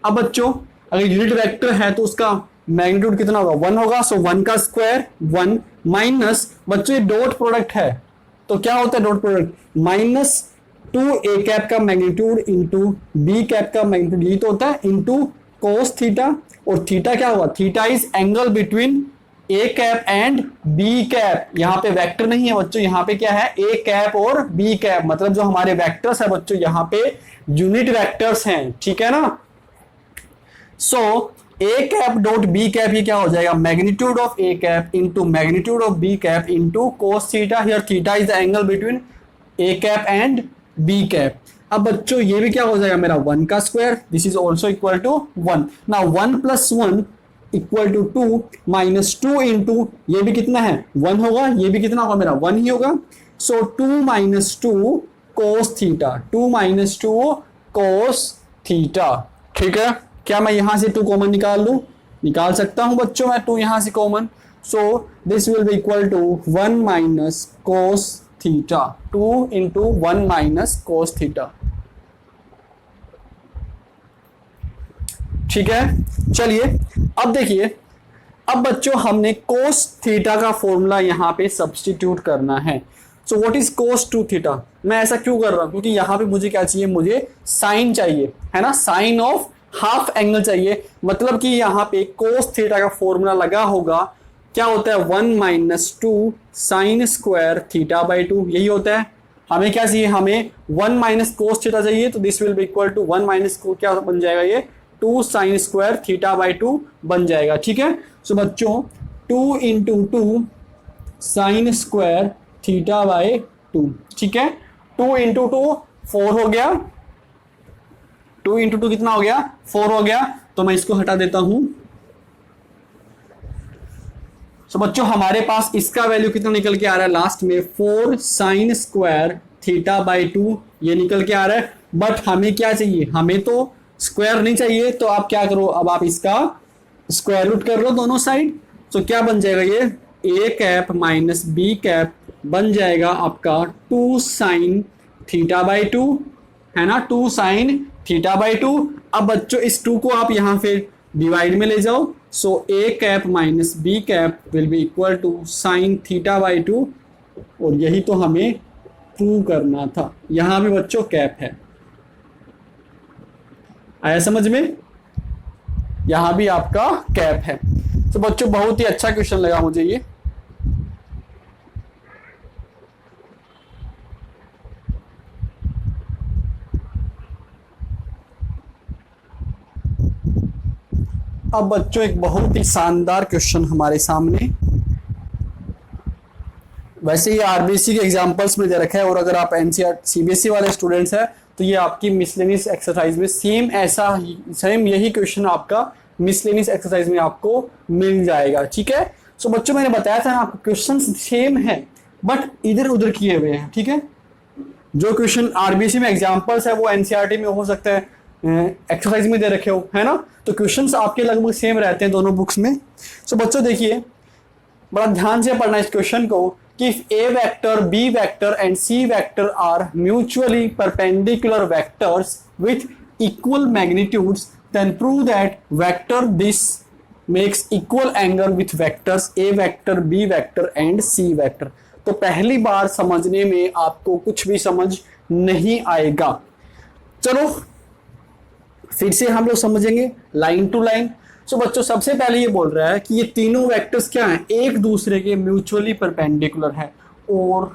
अब बच्चों अगर यूनिट वेक्टर है तो उसका मैग्नीट्यूड कितना होगा, 1 होगा। सो 1 का स्क्वायर 1 माइनस, बच्चों ये डॉट प्रोडक्ट है तो क्या होता है dot product, minus 2 A cap का मैग्नीट्यूड इंटू बी कैप का मैग्नीट्यूड, यही तो होता है, इंटू कोस थीटा। और थीटा क्या हुआ, theta is angle between A cap and B cap. यहाँ पे वेक्टर नहीं है बच्चों, यहाँ पे क्या है, ए कैप और बी कैप, मतलब जो हमारे वेक्टर्स है बच्चों यहाँ पे यूनिट वेक्टर्स हैं। ठीक है ना, सो ए कैप डॉट बी कैप ये क्या हो जाएगा, magnitude of A cap into magnitude of B cap into cos theta. Here theta is the angle between A cap and B cap. अब बच्चों ये भी क्या हो जाएगा मेरा 1 का square, this is also equal to 1। Now 1 plus 1 equal to 2 minus 2 into ये भी कितना है 1 होगा, ये भी कितना होगा मेरा 1 ही होगा। सो 2 माइनस 2 कोस थीटा, 2 माइनस 2 कोस थीटा। ठीक है, क्या मैं यहां से 2 कॉमन निकाल लूं, निकाल सकता हूं बच्चों मैं 2 यहां से common. So this will be equal to 1 minus cos theta, 2 into 1 minus cos theta. ठीक है, चलिए अब देखिए, अब बच्चों हमने कोस थीटा का फॉर्मूला यहां पे सब्स्टिट्यूट करना है। So what is cos 2 theta, मैं ऐसा क्यों कर रहा हूं, क्योंकि यहां पे मुझे क्या चाहिए, मुझे साइन चाहिए, है ना, साइन ऑफ हाफ एंगल चाहिए। मतलब कि यहां पे कोस थीटा का फॉर्मूला लगा होगा, क्या होता है 1 minus 2 sine square theta by 2, यही होता है। हमें क्या चाहिए, हमें 1 माइनस कोस थीटा चाहिए, तो this will be equal to 1 minus को क्या बन जाएगा, ये 2 साइन स्क्वायर थीटा बाई 2 बन जाएगा। ठीक है, सो बच्चों 2 into 2 sine square theta by 2। ठीक है, 2 इंटू 2 4 हो गया, 2 इंटू 2 कितना हो गया, 4 हो गया। तो मैं इसको हटा देता हूं। सो बच्चों हमारे पास इसका वैल्यू कितना निकल के आ रहा है लास्ट में, 4 साइन स्क्वायर थीटा बाई 2 ये निकल के आ रहा है। बट हमें क्या चाहिए, हमें तो स्क्वायर नहीं चाहिए, तो आप क्या करो, अब आप इसका स्क्वायर रूट कर लो दोनों साइड। तो क्या बन जाएगा, ये ए कैप माइनस बी कैप बन जाएगा आपका 2 साइन थीटा बाई 2, है ना, 2 साइन थीटा बाई 2। अब बच्चों इस 2 को आप यहां फिर डिवाइड में ले जाओ। So A cap minus b cap will be equal to sine theta by 2, और यही तो हमें प्रूव करना था। यहां भी बच्चों कैप है, आया समझ में, यहां भी आपका कैप है। तो बच्चों बहुत ही अच्छा क्वेश्चन लगा मुझे ये। अब बच्चों एक बहुत ही शानदार क्वेश्चन हमारे सामने, वैसे ये आरबीसी के एग्जांपल्स में दे रखा है, और अगर आप एनसीईआरटी सीबीएसई वाले स्टूडेंट्स हैं तो ये आपकी मिसलेनियस एक्सरसाइज में सेम यही क्वेश्चन आपका मिसलेनियस एक्सरसाइज में आपको मिल जाएगा। ठीक है, सो बच्चों मैंने बताया था ना आपको क्वेश्चन सेम है बट इधर उधर किए हुए हैं, ठीक है। जो क्वेश्चन आरबीसी में एग्जांपल्स है वो एनसीईआरटी में हो सकता है एक्सरसाइज में दे रखे हो, है ना। तो क्वेश्चंस आपके लगभग सेम रहते हैं दोनों बुक्स में। सो बच्चों देखिए बड़ा ध्यान से पढ़ना इस क्वेश्चन को कि if a vector, b vector and c vector are mutually perpendicular vectors with equal magnitudes, then prove that vector this makes equal angle with vectors a vector, b vector and c vector। तो पहली बार समझने में आपको कुछ भी समझ नहीं आएगा। चलो फिर से हम लोग समझेंगे लाइन टू लाइन। सो बच्चों सबसे पहले ये बोल रहा है कि ये तीनों वेक्टर्स क्या हैं, एक दूसरे के म्यूचुअली परपेंडिकुलर है। और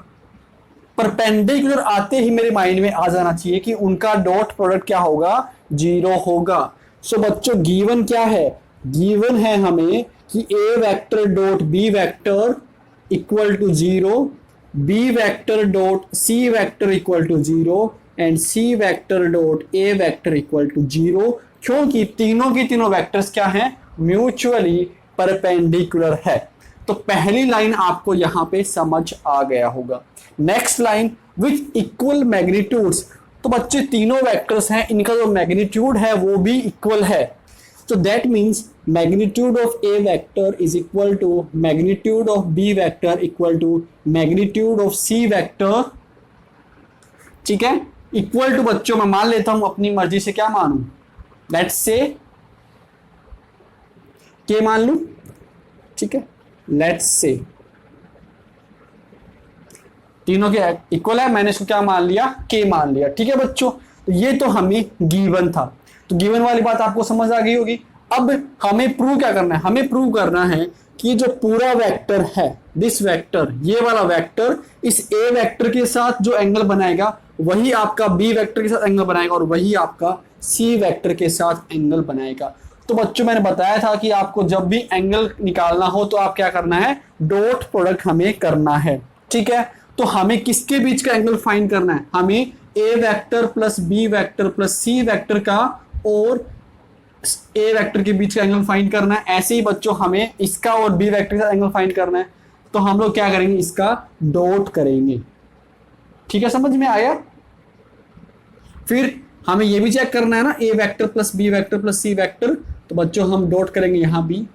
परपेंडिकुलर आते ही मेरे माइंड में आ जाना चाहिए कि उनका डॉट प्रोडक्ट क्या होगा, 0 होगा। सो बच्चों गिवन क्या है, गिवन है हमें कि a vector dot B vector equal to 0, b vector dot C vector equal to 0 and c vector dot A vector equal to 0, क्योंकि तीनों की तीनों वेक्टर्स क्या हैं, म्यूचुअली परपेंडिकुलर है। तो पहली लाइन आपको यहां पे समझ आ गया होगा। Next line with equal magnitudes. तो बच्चे तीनों वेक्टर्स हैं, इनका जो मैग्नीट्यूड है वो भी इक्वल है। तो that means magnitude of A vector is equal to magnitude of B vector equal to magnitude of C vector, ठीक है। इक्वल टू बच्चों मैं मान लेता हूं अपनी मर्जी से, क्या मानूं, लेट्स से के मान लू, ठीक है। लेट्स से तीनों के इक्वल है, मैंने इसको क्या मान लिया, के मान लिया, ठीक है बच्चों। तो ये तो हमें गिवन था, तो गिवन वाली बात आपको समझ आ गई होगी। अब हमें प्रूव क्या करना है, हमें प्रूव करना है कि जो पूरा वेक्टर है, दिस वेक्टर, ये वाला वेक्टर इस ए वेक्टर के साथ जो एंगल बनाएगा वही आपका बी वेक्टर के साथ एंगल बनाएगा और वही आपका सी वेक्टर के साथ एंगल बनाएगा। तो बच्चों मैंने बताया था कि आपको जब भी एंगल निकालना हो तो आप क्या करना है, डॉट प्रोडक्ट हमें करना है, ठीक है। तो हमें किसके बीच का एंगल फाइंड करना है, हमें a vector plus B vector plus C vector का और ए वेक्टर के बीच का एंगल फाइंड करना है। ऐसे ही बच्चों हमें इसका और बी वेक्टर का एंगल फाइंड करना है। तो हम लोग क्या करेंगे, इसका डॉट करेंगे, ठीक है, समझ में आया। फिर हमें ये भी चेक करना है ना, a vector plus B vector plus C vector, तो बच्चों हम डॉट करेंगे यहां भी,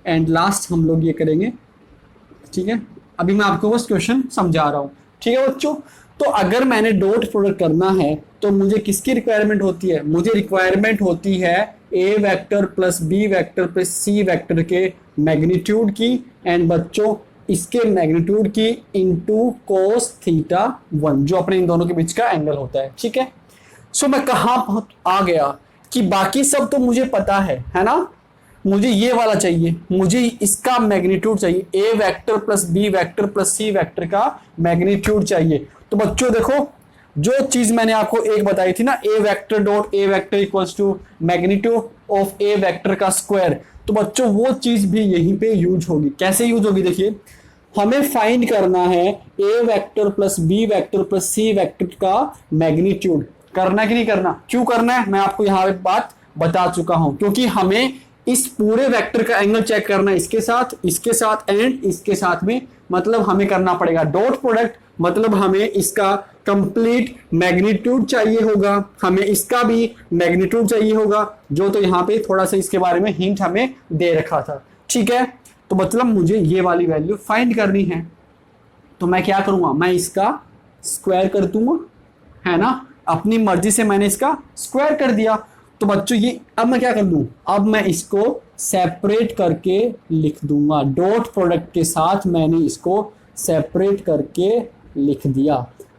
एंड लास्ट हम लोग ये करेंगे, ठीक है। अभी मैं आपको बस क्वेश्चन समझा रहा हूं, ठीक है बच्चों। तो अगर मैंने डॉट प्रोडक्ट करना है तो मुझे किसकी रिक्वायरमेंट होती है, मुझे रिक्वायरमेंट होती है ए vector plus B vector plus सी वेक्टर के मैग्नीट्यूड की, एंड बच्चों इसके मैग्नीट्यूड की इनटू कोस थीटा 1, जो अपने इन दोनों के बीच का एंगल होता है, ठीक है। सो मैं कहां आ गया कि बाकी सब तो मुझे पता है ना, मुझे ये वाला चाहिए, मुझे इसका मैग्नीट्यूड चाहिए, a vector plus B vector plus C vector का मैग्नीट्यूड चाहिए। तो बच्चों देखो जो चीज मैंने आपको एक बताई थी ना, a vector dot A vector equals to magnitude of A vector का स्क्वायर, तो बच्चों वो चीज भी यहीं पे यूज होगी। कैसे यूज होगी, देखिए हमें फाइंड करना है ए vector plus B vector plus सी वेक्टर का मैग्नीट्यूड। करना कि नहीं करना, क्यों करना है मैं आपको यहाँ पे बात बता चुका हूं, क्योंकि हमें इस पूरे वेक्टर का एंगल चेक करना है इसके साथ एंड इसके साथ में, मतलब हमें करना पड़ेगा डॉट प्रोडक्ट, मतलब हमें इसका कंप्लीट मैग्नीट्यूड चाहिए होगा, हमें इसका भी मैग्नीट्यूड चाहिए होगा, जो तो यहाँ पे थोड़ा सा इसके बारे में हिंट हमें दे रखा था, ठीक है। तो मतलब मुझे ये वाली वैल्यू फाइंड करनी है, तो मैं क्या करूंगा, मैं इसका स्क्वायर कर दूंगा, है ना, अपनी मर्जी से मैंने इसका स्क्वायर कर दिया। तो बच्चों ये अब मैं क्या कर दूं, अब मैं इसको सेपरेट करके लिख दूंगा, डॉट प्रोडक्ट के साथ मैंने इसको सेपरेट करके लिख दिया।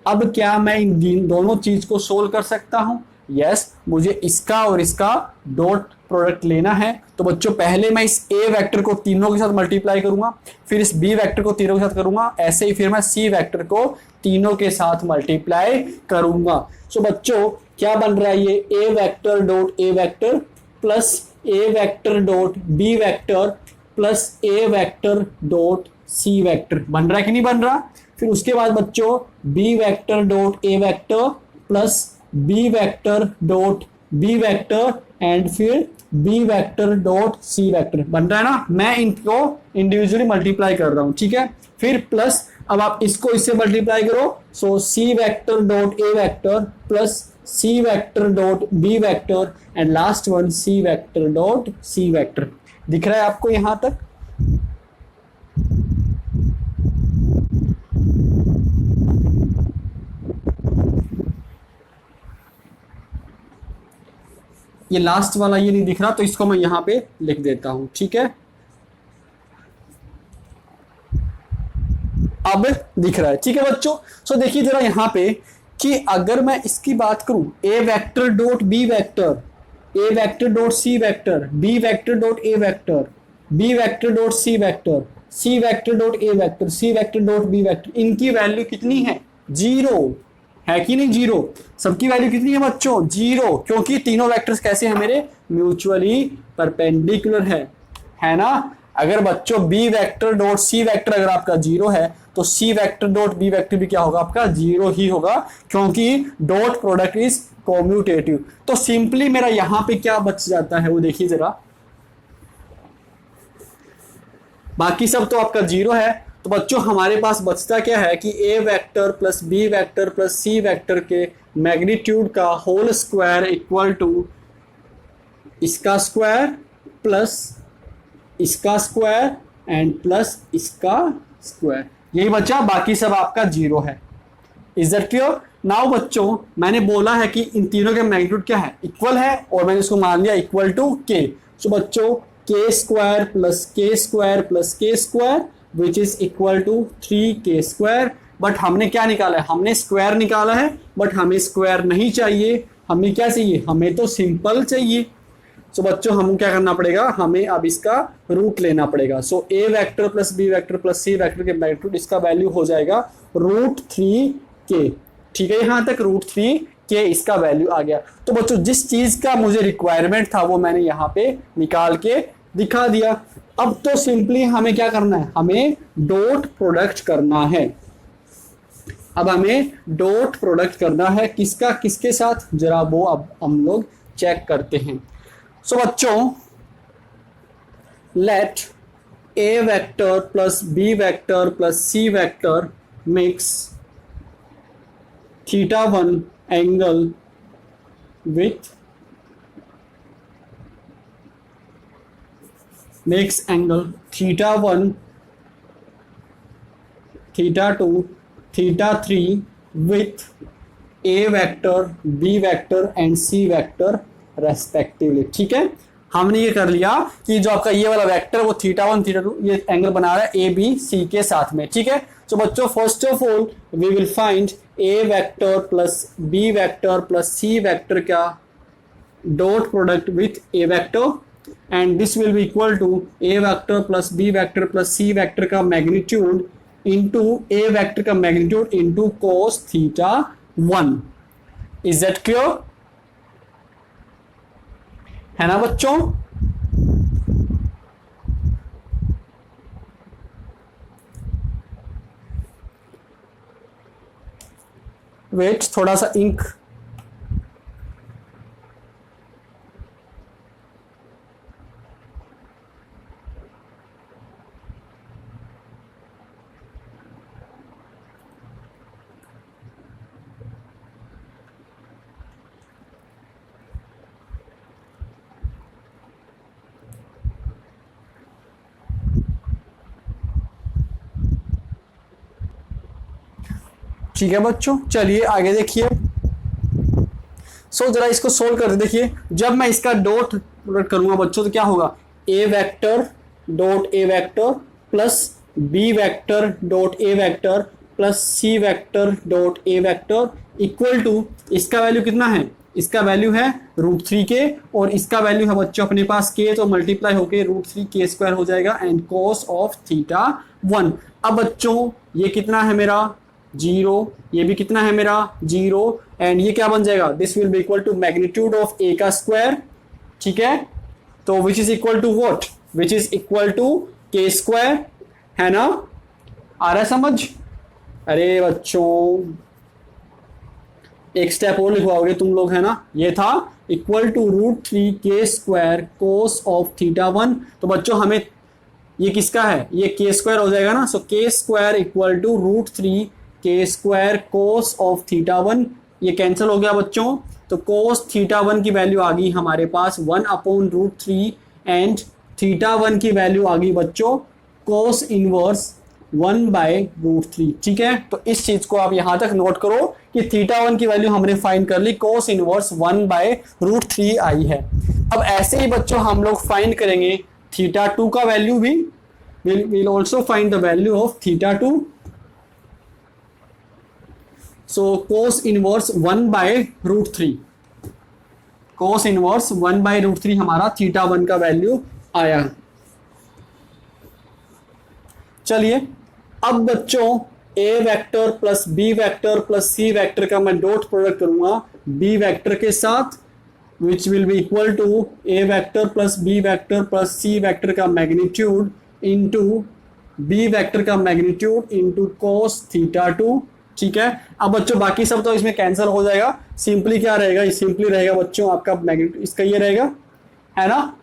अब क्या मैं इन दोनों चीज को सोल्व कर सकता हूं, यस, मुझे इसका और इसका डॉट प्रोडक्ट लेना है। तो बच्चों पहले मैं इस ए वेक्टर को तीनों के साथ मल्टीप्लाई करूंगा, फिर इस बी वेक्टर को तीनों के साथ करूंगा, ऐसे ही फिर मैं सी वेक्टर को तीनों के साथ मल्टीप्लाई करूंगा। सो बच्चों क्या बन रहा है, ये a vector dot A vector plus a vector dot B vector plus a vector dot C vector बन रहा है कि नहीं बन रहा। फिर उसके बाद बच्चों B vector dot A vector plus B vector dot B vector and फिर बी वेक्टर डॉट सी वेक्टर बन रहा है ना, मैं इनको इंडिविजुअली मल्टीप्लाई कर रहा हूं, ठीक है। फिर प्लस, अब आप इसको इससे मल्टीप्लाई करो, so C vector dot A vector plus C vector dot B vector and last one c vector dot C vector. दिख रहा है आपको यहां तक? ये लास्ट वाला ये नहीं दिख रहा, तो इसको मैं यहां पे लिख देता हूं, ठीक है। अब दिख रहा है, ठीक है बच्चों। सो देखिए जरा यहां पे कि अगर मैं इसकी बात करूं, a vector dot B vector, A vector dot C vector, B vector dot A vector, B vector dot C vector, c vector dot A vector, c vector dot B vector, इनकी वैल्यू कितनी है? 0 है कि नहीं? 0। सबकी वैल्यू कितनी है बच्चों? 0, क्योंकि तीनों वेक्टर्स कैसे हैं मेरे? म्यूचुअली परपेंडिकुलर है ना। अगर बच्चों बी वेक्टर डॉट सी वेक्टर अगर आपका 0 है, तो C vector dot B vector भी क्या होगा आपका? 0 ही होगा, क्योंकि डॉट प्रोडक्ट इज कॉम्यूटेटिव। तो सिंपली मेरा यहां पे क्या बच जाता है वो देखिए जरा, बाकी सब तो आपका 0 है। तो बच्चों हमारे पास बचता क्या है कि a vector plus B vector plus C vector के मैग्नीट्यूड का होल स्क्वायर इक्वल टू इसका स्क्वायर प्लस इसका स्क्वायर एंड प्लस इसका स्क्वायर, यही बचा, बाकी सब आपका 0 है। Is that clear? नाउ बच्चों मैंने बोला है कि इन तीनों के मैग्नीट्यूड क्या है? इक्वल है, और मैंने इसको मान लिया इक्वल टू के। सो बच्चों k square plus k square plus k square which is equal to 3k square. But हमने क्या निकाला है? हमने स्क्वायर निकाला है, बट हमें स्क्वायर नहीं चाहिए, हमें क्या चाहिए? हमें तो सिंपल चाहिए। सो बच्चों हम क्या करना पड़ेगा? हमें अब इसका रूट लेना पड़ेगा। सो ए vector plus B vector plus सी वेक्टर के मैग्नीट्यूड, इसका वैल्यू हो जाएगा √3k, ठीक है। यहां तक √3k इसका वैल्यू आ गया। तो बच्चों जिस चीज का मुझे रिक्वायरमेंट था वो मैंने यहाँ पे निकाल के दिखा दिया। अब तो सिंपली हमें क्या करना है? हमें डॉट प्रोडक्ट करना है। अब हमें डॉट प्रोडक्ट करना है किसका किसके साथ, जरा वो अब हम लोग चेक करते हैं। सो बच्चों let a vector plus B vector plus C vector makes θ1 angle with makes angle θ1, θ2, θ3 with a vector, b vector and c vector respectively, ठीक है। हमने ये कर लिया कि जो आपका ये वाला वेक्टर वो θ1 θ2 ये एंगल बना रहा है ए बी सी के साथ में, ठीक है। तो बच्चों first of all we will find a vector plus B vector plus C vector का dot product with a vector, and this will be equal to a vector plus b vector plus c vector का मैग्नीट्यूड into a vector का magnitude into cos θ1। is that clear? है ना बच्चों? वेट थोड़ा सा इंक ठीक है बच्चों, चलिए आगे देखिए। जरा इसको सोल्व कर देखिए। जब मैं इसका डॉट प्रोडक्ट करूंगा बच्चों तो क्या होगा? ए vector dot A vector plus B vector dot A vector plus C vector dot A vector equal to, इसका वैल्यू कितना है? इसका वैल्यू है √3k और इसका वैल्यू है बच्चों अपने पास k, तो मल्टीप्लाई होके √3k स्क्वायर हो जाएगा एंड cos ऑफ θ1। अब बच्चों ये कितना है मेरा? 0, ये भी कितना है मेरा? 0, एंड ये क्या बन जाएगा? This will be equal to magnitude of a का स्क्वायर, ठीक है। तो which is equal to what? Which is equal to k square, है ना? आ रहा है समझ? अरे बच्चों एक स्टेप और लिखवाओगे तुम लोग, है ना? ये था equal to √3k² cos of θ1। तो बच्चों हमें ये किसका है, ये k² हो जाएगा ना, so k² equal to √3k² cos of θ1। ये कैंसिल हो गया बच्चों, तो cos θ1 की वैल्यू आ गई हमारे पास 1/√3 एंड θ1 की वैल्यू आ गई बच्चों cos इनवर्स 1/√3। ठीक है, तो इस चीज को आप यहां तक नोट करो कि θ1 की वैल्यू हमने फाइंड कर ली, cos इनवर्स 1/√3 आई है। अब ऐसे ही बच्चों हम लोग फाइंड करेंगे θ2 का वैल्यू भी, we'll also find the value of θ2। so cos inverse 1/√3, cos inverse 1/√3 हमारा θ1 का वैल्यू आया। चलिए अब बच्चों a vector plus b vector plus c vector का मैं डॉट प्रोडक्ट करूंगा b वेक्टर के साथ, which will be equal to a vector plus b vector plus c vector का मैग्नीट्यूड इंटू b वेक्टर का मैग्नीट्यूड इंटू cos θ2। ठीक है, अब बच्चों बाकी सब तो इसमें कैंसिल हो जाएगा, सिंपली क्या रहेगा, सिंपली रहेगा बच्चों आपका मैग्नीट्यूड इसका ये रहेगा, है ना,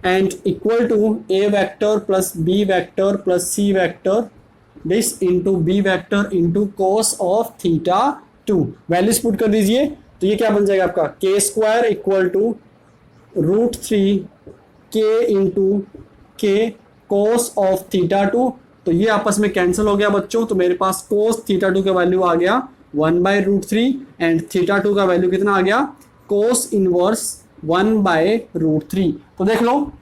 and equal to a vector plus b vector plus c vector this into b vector into cos of θ2। Values put कर दीजिए, तो ये क्या बन जाएगा आपका k² equal to √3k into k cos of θ2। तो ये आपस में कैंसिल हो गया बच्चों, तो मेरे पास cos θ2 का वैल्यू आ गया 1/√3 एंड θ2 का वैल्यू कितना आ गया cos इनवर्स 1/√3। तो देख लो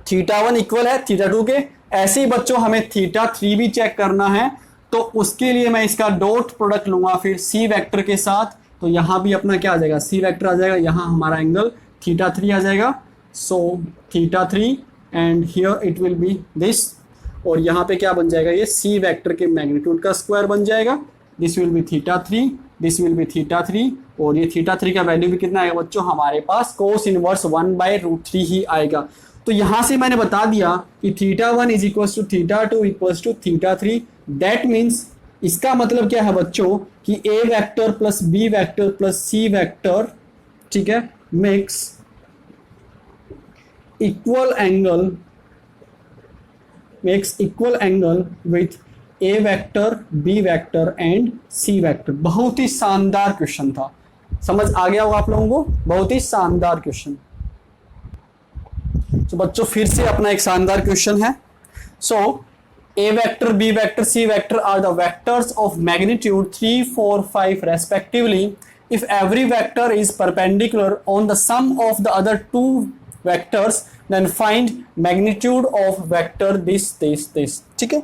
θ1 इक्वल है θ2 के। ऐसे ही बच्चों हमें θ3 भी चेक करना है, तो उसके लिए मैं इसका डॉट प्रोडक्ट लूंगा फिर c वेक्टर के साथ, तो यहां भी अपना क्या आ जाएगा c वेक्टर आ जाएगा, यहां हमारा एंगल θ3 आ जाएगा, so θ3 and here it will be this, और यहाँ पे क्या बन जाएगा, ये c वेक्टर के मैग्नीट्यूड का स्क्वायर बन जाएगा, this will be θ3, this will be θ3, और ये θ3 का वैल्यू भी कितना आएगा बच्चों हमारे पास cos इनवर्स 1/√3 ही आएगा। तो यहाँ से मैंने बता दिया कि θ1 is equal to θ2 equal to θ3। That means इसका मतलब क्या है बच्चों कि a vector plus b vector plus c vector, ठीक है, makes equal angle with a vector b vector and c vector. बहुत ही शानदार क्वेश्चन था, समझ आ गया होगा आप लोगों को, बहुत ही शानदार क्वेश्चन। तो बच्चों फिर से अपना एक शानदार क्वेश्चन है। So a vector b vector c vector are the vectors of magnitude 3 4 5 respectively if every vector is perpendicular on the sum of the other two vectors then find magnitude of vector this। ठीक है,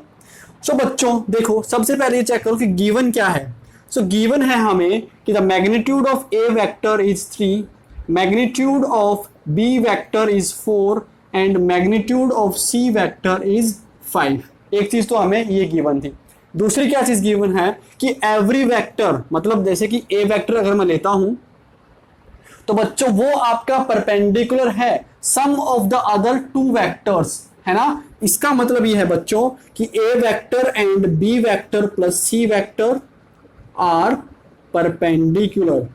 सो बच्चों देखो सबसे पहले चेक करो कि गिवन क्या है। सो गिवन है हमें कि the magnitude of a vector is 3, magnitude of b vector is 4 and magnitude of c vector is 5। एक चीज तो हमें ये गिवन थी। दूसरी क्या चीज गिवन है कि एवरी वेक्टर, मतलब जैसे कि a वेक्टर अगर मैं लेता हूं तो बच्चों वो आपका परपेंडिकुलर है sum of the other two vectors, है ना। इसका मतलब ये है बच्चों कि a vector and b vector plus c vector are perpendicular.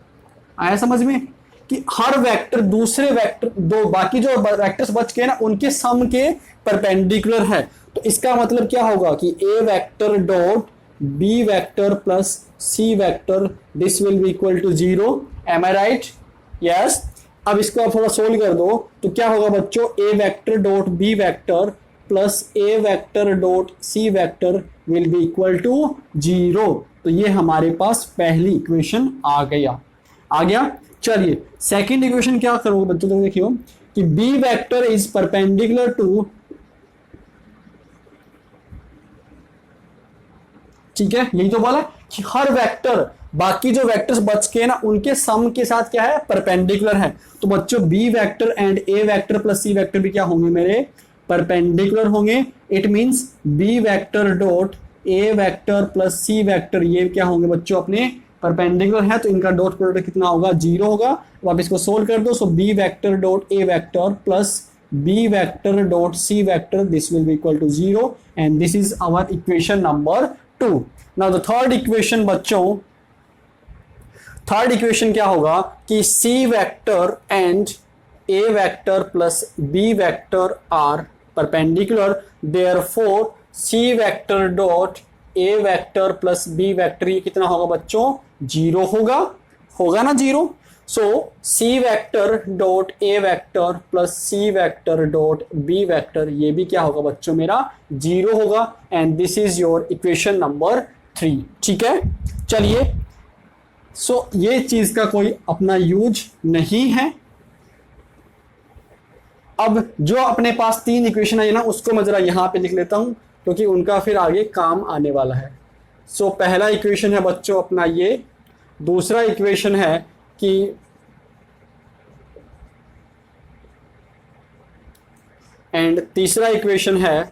आया समझ में कि हर वेक्टर दूसरे वेक्टर, दो बाकी जो वेक्टर्स बच के ना उनके सम के परपेंडिकुलर है। तो इसका मतलब क्या होगा कि a vector dot b vector plus c vector this will be equal to 0। Am I right? Yes. अब इसको आप थोड़ा सोल्व कर दो तो क्या होगा बच्चों, a vector dot b vector plus a vector dot c vector will be equal to 0। तो ये हमारे पास पहली इक्वेशन आ गया। चलिए सेकंड इक्वेशन क्या करोगे बच्चों, तो देखियो कि b vector is perpendicular to, ठीक है, यही तो बोला कि हर वेक्टर बाकी जो वेक्टर्स बच के ना उनके सम के साथ क्या है, परपेंडिकुलर है। तो बच्चों b vector and a vector plus c vector भी क्या होंगे मेरे, परपेंडिकुलर होंगे। It means b vector dot a vector plus c vector ये क्या होंगे बच्चों अपने परपेंडिकुलर है, तो इनका डॉट प्रोडक्ट कितना होगा, 0 होगा। अब आप इसको सोल्व कर दो, so b vector dot a vector plus b vector dot c vector this will be equal to 0 and this is our equation number 2। Now the third equation बच्चों, थर्ड इक्वेशन क्या होगा कि C vector and A vector plus B vector are perpendicular, therefore C vector dot A vector plus B vector ये कितना होगा बच्चों, जीरो होगा, होगा ना जीरो। सो सी वेक्टर डॉट ए वेक्टर प्लस सी वेक्टर डॉट बी वेक्टर ये भी क्या होगा बच्चों मेरा जीरो होगा, and this is your equation number 3। ठीक है, चलिए। सो ये चीज का कोई अपना यूज नहीं है। अब जो अपने पास 3 इक्वेशन है ना उसको मैं जरा यहां पे लिख लेता हूं क्योंकि उनका फिर आगे काम आने वाला है। सो पहला इक्वेशन है बच्चों अपना ये, दूसरा इक्वेशन है कि एंड तीसरा इक्वेशन है,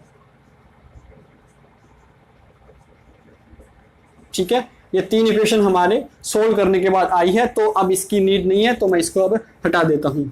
ठीक है। ये 3 इक्वेशन हमारे सोल्व करने के बाद आई है, तो अब इसकी नीड नहीं है, तो मैं इसको अब हटा देता हूं।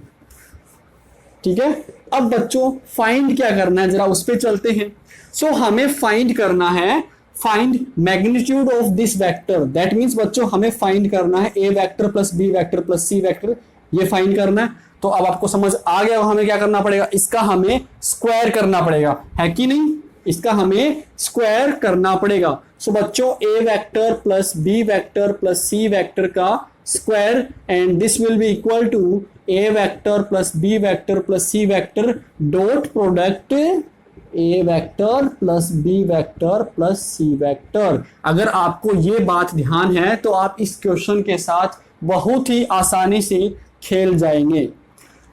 ठीक है, अब बच्चों फाइंड क्या करना है जरा उस पे चलते हैं। सो हमें फाइंड करना है, find magnitude of this vector, that means बच्चों हमें फाइंड करना है ए vector plus B vector plus सी वेक्टर, ये फाइंड करना है। तो अब आपको समझ आ गया हमें क्या करना पड़ेगा, इसका हमें स्क्वायर करना पड़ेगा, है कि नहीं, इसका हमें स्क्वायर करना पड़ेगा। सो बच्चों A vector plus B vector plus C vector का square, and this will be equal to A vector plus B vector plus C vector dot product A vector plus B vector plus C vector. अगर आपको ये बात ध्यान है तो आप इस क्वेश्चन के साथ बहुत ही आसानी से खेल जाएंगे।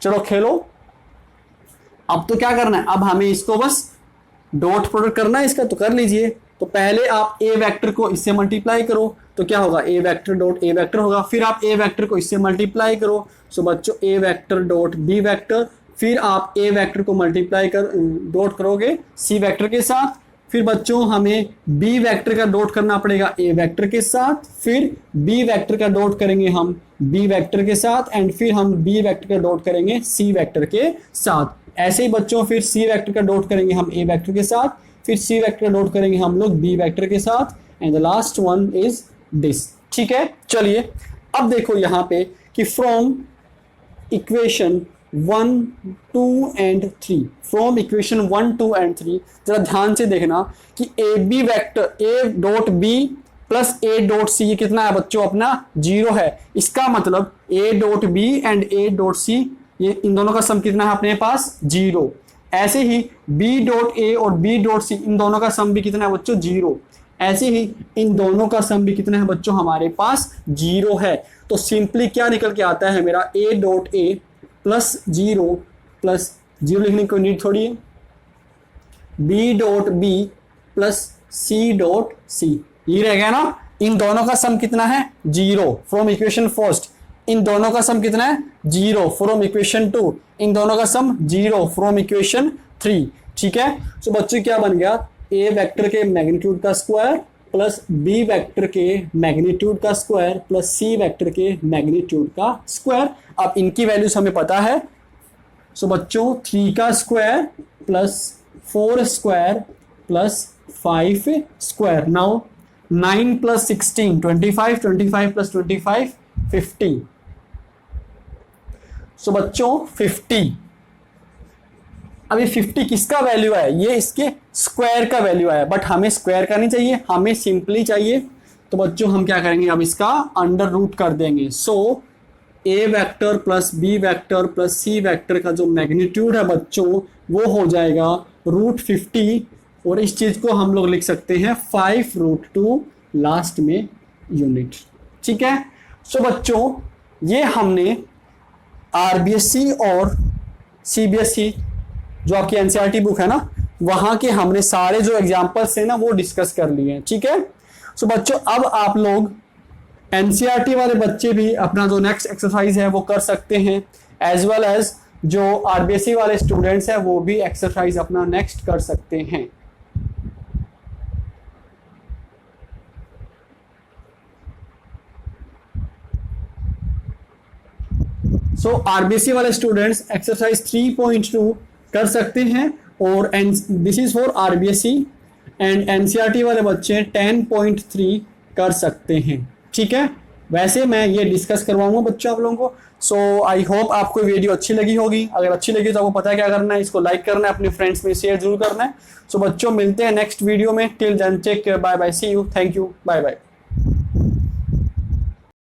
चलो खेलो। अब तो क्या करना है, अब हमें इसको बस डॉट प्रोडक्ट करना है इसका, तो कर लीजिए। तो पहले आप ए वेक्टर को इससे मल्टीप्लाई करो, तो क्या होगा ए वेक्टर डॉट ए वेक्टर होगा, फिर आप ए वेक्टर को इससे मल्टीप्लाई करो। सो बच्चों A vector dot B vector, फिर आप ए वेक्टर को मल्टीप्लाई कर डॉट करोगे सी वेक्टर के साथ, फिर बच्चों हमें बी वेक्टर का डॉट करना पड़ेगा ए वेक्टर के साथ, फिर बी वेक्टर का डॉट करेंगे हम बी वेक्टर के साथ, एंड फिर हम बी वेक्टर का डॉट करेंगे सी वेक्टर के साथ। ऐसे ही बच्चों फिर सी वेक्टर का डॉट करेंगे हम ए वेक्टर के साथ, फिर सी वेक्टर का डॉट करेंगे हम लोग बी वेक्टर के साथ, and the last one is this. ठीक है, चलिए अब देखो यहां पे कि from equation 1, 2 and 3, from equation 1, 2 and 3 जरा ध्यान से देखना कि A B vector A dot B plus A dot C ये कितना है बच्चों अपना जीरो है। इसका मतलब A dot B and A dot C ये इन दोनों का सम कितना है अपने पास जीरो। ऐसे ही बी डॉट ए और बी डॉट सी इन दोनों का सम भी कितना है बच्चों जीरो। ऐसे ही इन दोनों का सम भी कितना है बच्चों हमारे पास जीरो है। तो सिंपली क्या निकल के आता है मेरा A dot A plus zero plus zero लिखने की कोई नीड थोड़ी है, B dot B plus C dot C ये रह गया ना। इन दोनों का सम कितना है जीरो फ्रॉम इक्वेशन फर्स्ट, इन दोनों का सम कितना है जीरो फ्रॉम इक्वेशन 2, इन दोनों का सम जीरो फ्रॉम इक्वेशन 3। ठीक है, तो बच्चों क्या बन गया ए वेक्टर के मैग्नीट्यूड का स्क्वायर प्लस बी वेक्टर के मैग्नीट्यूड का स्क्वायर प्लस सी वेक्टर के मैग्नीट्यूड का स्क्वायर। अब इनकी वैल्यूज हमें पता है। सो बच्चों 3 का square plus 4 square plus 5 square. Now 9 plus 16 25, 25 plus 25 50। सो बच्चों 50, अभी 50 किसका वैल्यू है, ये इसके स्क्वायर का वैल्यू है, बट हमें स्क्वायर का नहीं चाहिए, हमें सिंपली चाहिए। तो बच्चों हम क्या करेंगे अब इसका अंडर रूट कर देंगे। सो ए vector plus B vector plus सी वेक्टर का जो मैग्नीट्यूड है बच्चों वो हो जाएगा √50, और इस चीज को हम लोग लिख सकते हैं 5√2 लास्ट में यूनिट। ठीक है, सो बच्चों ये हमने आरबीएससी और सीबीएसई जो आपकी एनसीईआरटी बुक है ना वहां के हमने सारे जो एग्जांपल्स हैं ना वो डिस्कस कर लिए हैं। ठीक है, सो बच्चों अब आप लोग एनसीईआरटी वाले बच्चे भी अपना जो नेक्स्ट एक्सरसाइज है वो कर सकते हैं, एज वेल एज जो आरबीएससी वाले स्टूडेंट्स हैं वो भी एक्सरसाइज अपना नेक्स्ट कर सकते हैं। सो आरबीएससी वाले स्टूडेंट्स एक्सरसाइज 3.2 कर सकते हैं, और this is for RBSC, and NCERT वाले बच्चे 10.3 कर सकते हैं। ठीक है, वैसे मैं ये डिस्कस करवाऊंगा बच्चों आप लोगों को। सो आई होप आपको वीडियो अच्छी लगी होगी। अगर अच्छी लगी तो आपको पता है क्या करना है, इसको लाइक करना है, अपने फ्रेंड्स में शेयर जरूर करना है। सो बच्चों मिलते हैं नेक्स्ट वीडियो में। Till then take care, bye bye, see you, thank you, bye bye.